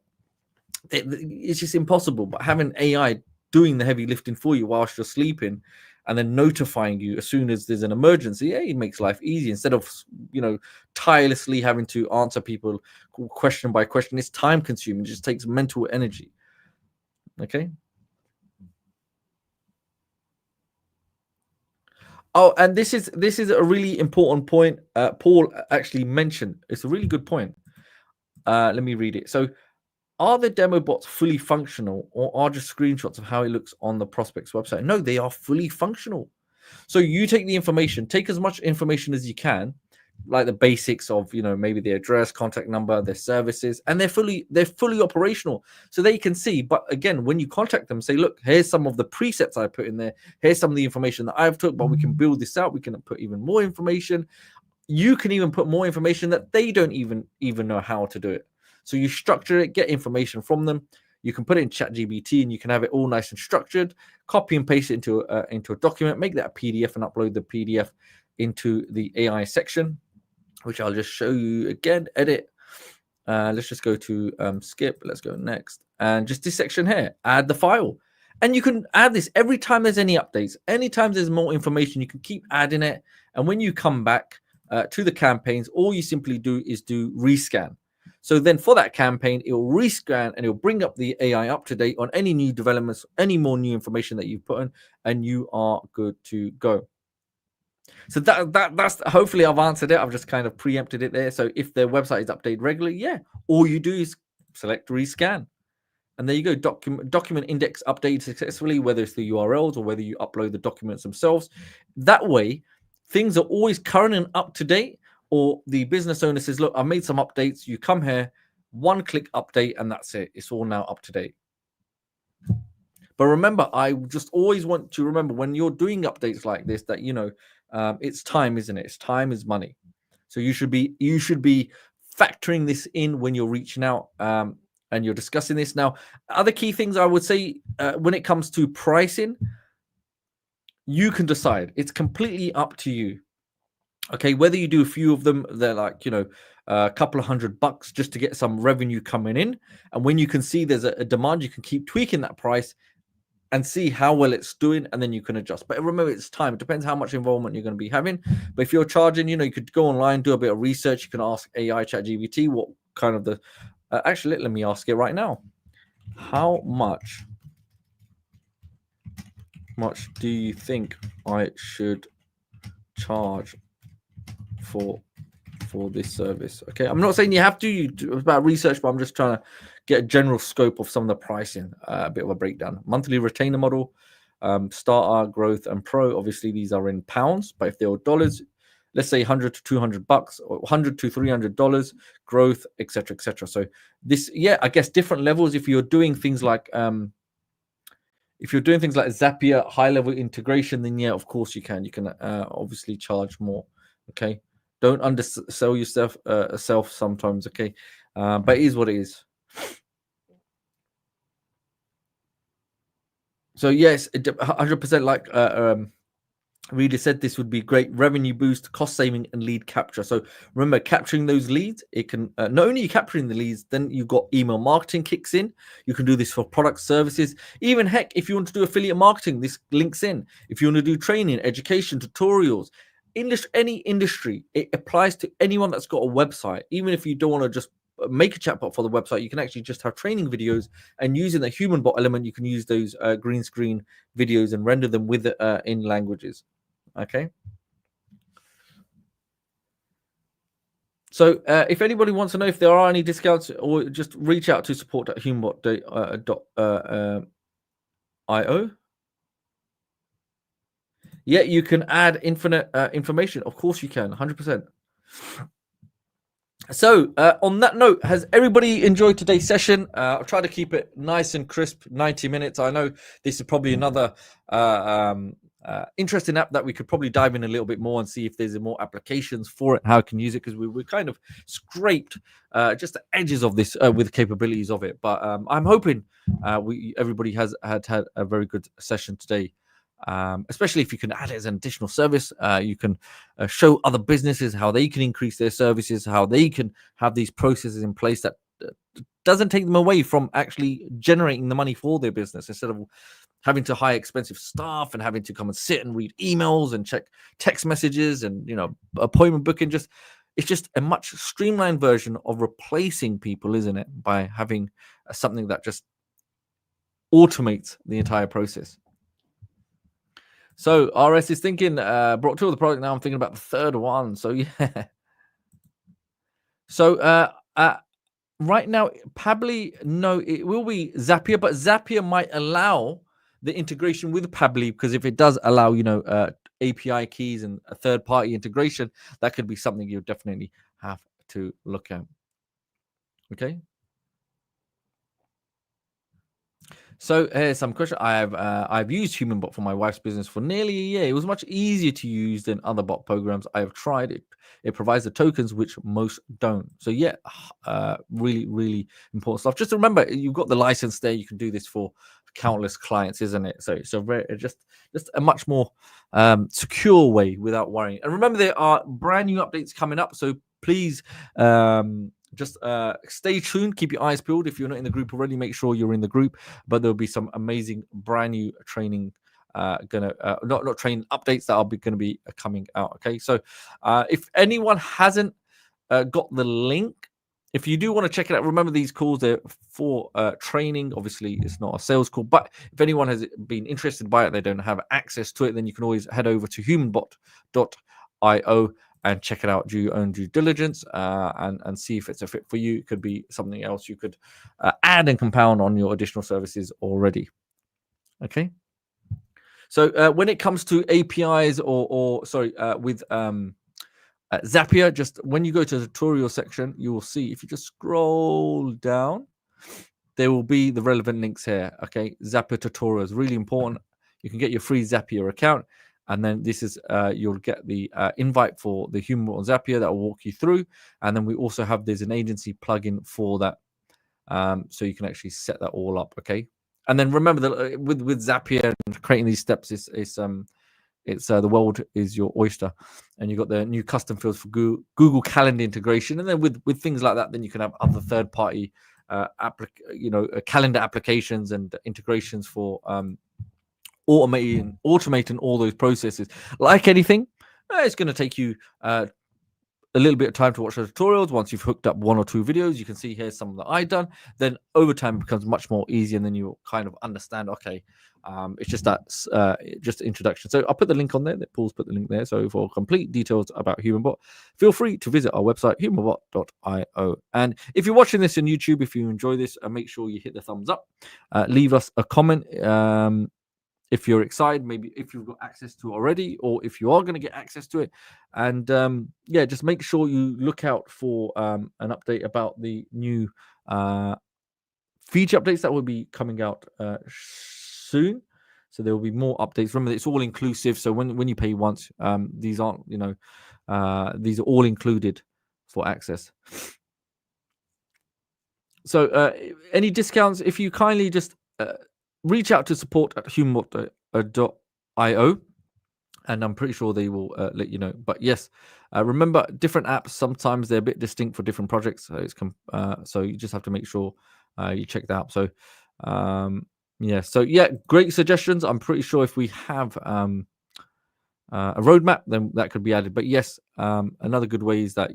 it's just impossible. But having AI doing the heavy lifting for you whilst you're sleeping, and then notifying you as soon as there's an emergency, it makes life easy instead of tirelessly having to answer people question by question. It's time consuming. It just takes mental energy. Okay. Oh, and this is a really important point. Paul actually mentioned. It's a really good point. Let me read it. So, are the demo bots fully functional, or are just screenshots of how it looks on the prospect's website? No, they are fully functional. So you take the information, take as much information as you can, like the basics of maybe the address, contact number, their services, and they're fully operational, so they can see. But again, when you contact them, say, look, here's some of the presets I put in there. Here's some of the information that I've took, but we can build this out. We can put even more information. You can even put more information that they don't even know how to do it. So you structure it, get information from them. You can put it in ChatGPT and you can have it all nice and structured, copy and paste it into a document, make that a PDF and upload the PDF into the AI section, which I'll just show you again. Edit. Let's just go to skip. Let's go next. And just this section here, add the file. And you can add this every time there's any updates. Anytime there's more information, you can keep adding it. And when you come back to the campaigns, all you simply do is do rescan. So then for that campaign, it will rescan and it will bring up the AI up to date on any new developments, any more new information that you've put in, and you are good to go. So that's hopefully I've answered it. I've just kind of preempted it there. So if their website is updated regularly, all you do is select rescan. And there you go, document index updated successfully, whether it's the URLs or whether you upload the documents themselves. That way, things are always current and up to date. Or the business owner says, look, I made some updates. You come here, one click update, and that's it. It's all now up to date. But remember, I just always want to remember when you're doing updates like this that, it's time, isn't it? It's time is money. So you should be factoring this in when you're reaching out and you're discussing this. Now, other key things I would say when it comes to pricing, you can decide. It's completely up to you. Okay, whether you do a few of them, they're like, a couple of $100 just to get some revenue coming in. And when you can see there's a demand, you can keep tweaking that price and see how well it's doing, and then you can adjust. But remember, it's time. It depends how much involvement you're going to be having. But if you're charging, you could go online, do a bit of research. You can ask AI ChatGPT what kind of actually, let me ask it right now. How much do you think I should charge for this service? Okay, I'm not saying you have to. It's about research, but I'm just trying to get a general scope of some of the pricing, a bit of a breakdown. Monthly retainer model, starter, growth, and pro. Obviously, these are in pounds, but if they were dollars, let's say $100 to $200, or $100 to $300, growth, etc., etc. So this, I guess different levels. If you're doing things like Zapier high level integration, then of course you can obviously charge more. Okay, don't undersell yourself sometimes. Okay, but it is what it is. So yes, 100%. Like Reader said, this would be great revenue boost, cost saving, and lead capture. So remember, capturing those leads, it can not only capturing the leads, then you've got email marketing kicks in. You can do this for product services. Even heck, if you want to do affiliate marketing, this links in. If you want to do training, education, tutorials, any industry, it applies to anyone that's got a website. Even if you don't want to just make a chatbot for the website, you can actually just have training videos, and using the human bot element, you can use those green screen videos and render them with in languages. Okay. So if anybody wants to know if there are any discounts, or just reach out to support.humanbot.io. Yeah, you can add infinite information. Of course you can, 100%. So on that note, has everybody enjoyed today's session? I'll try to keep it nice and crisp, 90 minutes. I know this is probably another interesting app that we could probably dive in a little bit more and see if there's more applications for it, how I can use it, because we kind of scraped just the edges of this with the capabilities of it. But I'm hoping everybody has had a very good session today. Especially if you can add it as an additional service, you can show other businesses how they can increase their services, how they can have these processes in place that doesn't take them away from actually generating the money for their business, instead of having to hire expensive staff and having to come and sit and read emails and check text messages and appointment booking. It's just a much streamlined version of replacing people, isn't it, by having something that just automates the entire process. So RS is thinking, brought two of the product, now I'm thinking about the third one. So yeah. So right now, Pabbly, no, it will be Zapier, but Zapier might allow the integration with Pabbly, because if it does allow, API keys and a third-party integration, that could be something you definitely have to look at. Okay. So here's some question. I've used HumanBot for my wife's business for nearly a year. It was much easier to use than other bot programs I have tried. It provides the tokens which most don't. So yeah, really, really important stuff. Just remember, you've got the license there. You can do this for countless clients, isn't it? So just a much more secure way without worrying. And remember, there are brand new updates coming up. So please just stay tuned, keep your eyes peeled. If you're not in the group already, make sure you're in the group. But there'll be some amazing brand new training not training updates that are going to be coming out. Okay, so if anyone hasn't got the link, if you do want to check it out, remember these calls, they're for training. Obviously it's not a sales call, but if anyone has been interested by it, they don't have access to it, then you can always head over to humanbot.io and check it out, do your own due diligence, and see if it's a fit for you. It could be something else you could add and compound on your additional services already. Okay. So when it comes to APIs with Zapier, just when you go to the tutorial section, you will see, if you just scroll down, there will be the relevant links here. Okay, Zapier tutorials, really important. You can get your free Zapier account. And then this is, you'll get the invite for the HumanBot on Zapier that will walk you through. And then we also have, there's an agency plugin for that. So you can actually set that all up. Okay. And then remember that with Zapier and creating these steps, it's the world is your oyster. And you've got the new custom fields for Google Calendar integration. And then with things like that, then you can have other third-party calendar applications and integrations for automating all those processes. Like anything, it's going to take you a little bit of time to watch the tutorials. Once you've hooked up one or two videos, you can see here's some that I've done. Then over time it becomes much more easy, and then you kind of understand, okay, it's just that just introduction. So I'll put the link on there. Paul's put the link there. So for complete details about HumanBot, feel free to visit our website, humanbot.io. And if you're watching this on YouTube, if you enjoy this, make sure you hit the thumbs up, leave us a comment. If you're excited, maybe if you've got access to it already, or if you are going to get access to it. And just make sure you look out for an update about the new feature updates that will be coming out soon. So there will be more updates. Remember, it's all inclusive. So when you pay once, these aren't, these are all included for access. So any discounts, if you kindly just reach out to support at humanbot.io, and I'm pretty sure they will let you know. But yes, remember, different apps, sometimes they're a bit distinct for different projects. So so you just have to make sure you check that out. So great suggestions. I'm pretty sure if we have a roadmap, then that could be added. But yes, another good way is that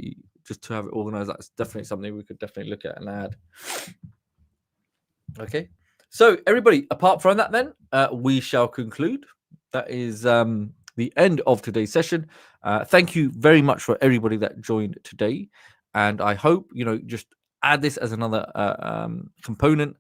just to have it organized. That's definitely something we could definitely look at and add. Okay. So everybody, apart from that, then we shall conclude. That is the end of today's session. Thank you very much for everybody that joined today, and I hope just add this as another component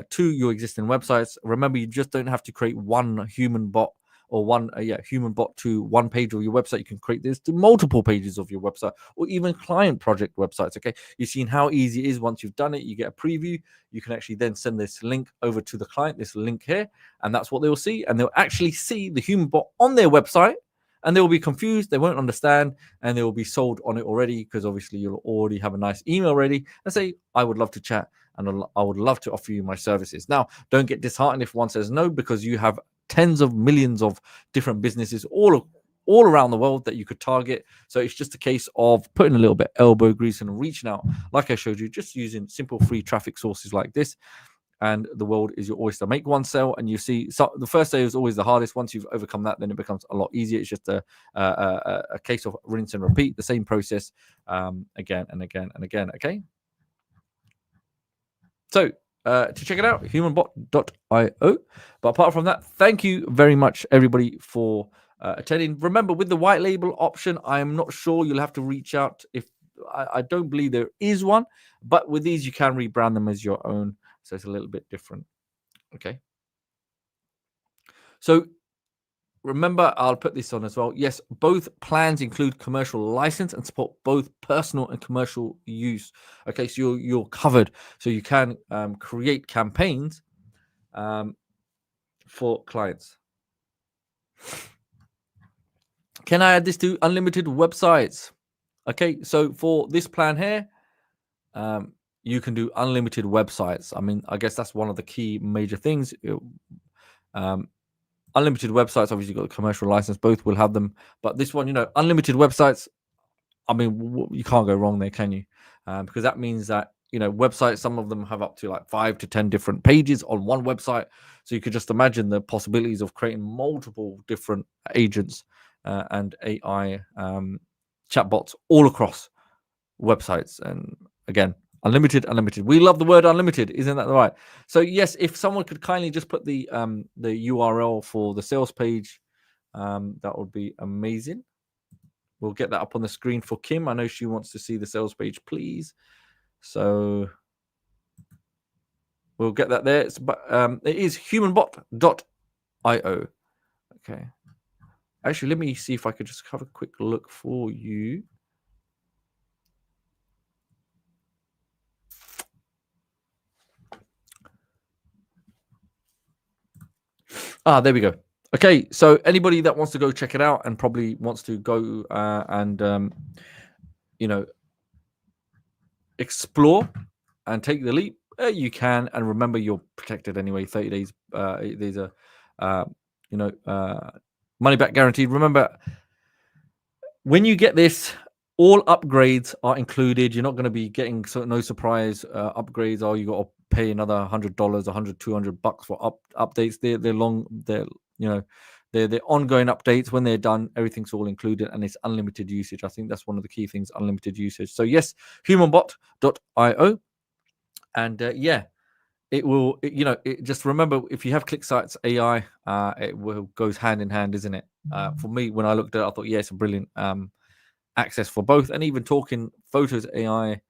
to your existing websites. Remember, you just don't have to create one HumanBot or one human bot to one page of your website. You can create this to multiple pages of your website, or even client project websites. Okay, you've seen how easy it is. Once you've done it, you get a preview. You can actually then send this link over to the client, this link here, and that's what they will see. And they'll actually see the human bot on their website, and they will be confused, they won't understand, and they will be sold on it already, because obviously you'll already have a nice email ready and say, I would love to chat and I would love to offer you my services. Now, don't get disheartened if one says no, because you have tens of millions of different businesses all around the world that you could target. So it's just a case of putting a little bit elbow grease and reaching out, like I showed you, just using simple free traffic sources like this. And the world is your oyster. Make one sale, and you see. So the first sale is always the hardest. Once you've overcome that, then it becomes a lot easier. It's just a case of rinse and repeat, the same process again and again and again. Okay. So to check it out, humanbot.io. But apart from that, thank you very much, everybody, for attending. Remember, with the white label option, I am not sure. You'll have to reach out. If I don't believe there is one, but with these, you can rebrand them as your own. So it's a little bit different. Okay. So remember, I'll put this on as well. Yes, both plans include commercial license and support both personal and commercial use. Okay, so you're covered. So you can create campaigns for clients. Can I add this to unlimited websites? Okay, so for this plan here, you can do unlimited websites. I mean, I guess that's one of the key major things. Unlimited websites, obviously, got the commercial license. Both will have them, but this one, unlimited websites. I mean, you can't go wrong there, can you? Because that means that websites, some of them have up to like 5 to 10 different pages on one website. So you could just imagine the possibilities of creating multiple different agents and AI chatbots all across websites. And again, unlimited. We love the word unlimited, isn't that right? So yes, if someone could kindly just put the URL for the sales page, that would be amazing. We'll get that up on the screen for Kim. I know she wants to see the sales page, please. So we'll get that there. But it is humanbot.io. Okay. Actually, let me see if I could just have a quick look for you. There we go. Okay, so anybody that wants to go check it out and probably wants to go and explore and take the leap, you can. And remember, you're protected anyway. 30 days. There's a money back guaranteed. Remember, when you get this, all upgrades are included. You're not going to be getting no surprise upgrades. You got to pay another $100, $200 for updates. They're ongoing updates. When they're done, everything's all included, and it's unlimited usage. I think that's one of the key things: unlimited usage. So yes, humanbot.io, and it will. Just remember, if you have ClickSites AI, it goes hand in hand, isn't it? For me, when I looked at it, I thought, it's a brilliant access for both. And even talking photos AI,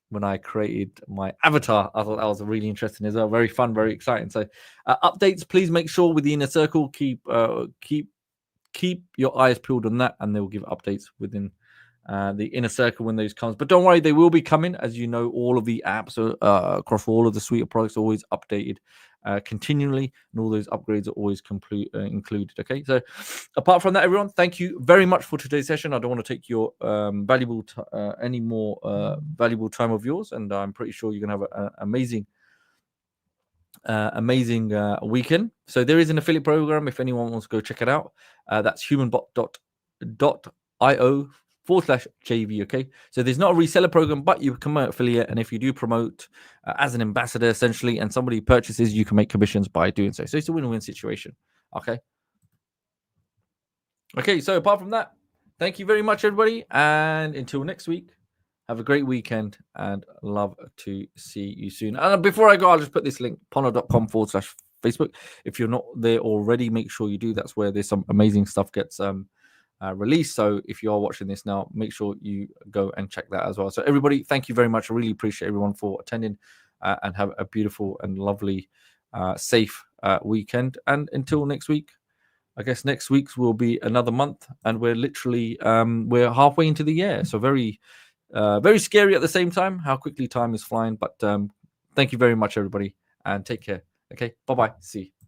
when I created my avatar, I thought that was really interesting as well. Very fun, very exciting. So updates, please make sure with the inner circle, keep your eyes peeled on that, and they will give updates within the inner circle when those comes. But don't worry, they will be coming. As you know, all of the apps are, across all of the suite of products are always updated continually, and all those upgrades are always included. Okay, so apart from that, everyone, thank you very much for today's session. I don't want to take your valuable time of yours, and I'm pretty sure you're gonna have an amazing weekend. So there is an affiliate program if anyone wants to go check it out. That's humanbot.io/JV. Okay, so there's not a reseller program, but you can affiliate, and if you do promote as an ambassador essentially, and somebody purchases, you can make commissions by doing so. So it's a win-win situation. Okay, so apart from that, thank you very much, everybody, and until next week, have a great weekend, and love to see you soon. And before I go, I'll just put this link, pono.com/Facebook. If you're not there already, make sure you do. That's where there's some amazing stuff gets released. So if you are watching this now, make sure you go and check that as well. So everybody, thank you very much. I really appreciate everyone for attending, and have a beautiful and lovely, safe weekend. And until next week, I guess next week's will be another month, and we're literally we're halfway into the year. So very scary at the same time how quickly time is flying. But thank you very much, everybody, and take care. Okay, bye-bye. See you.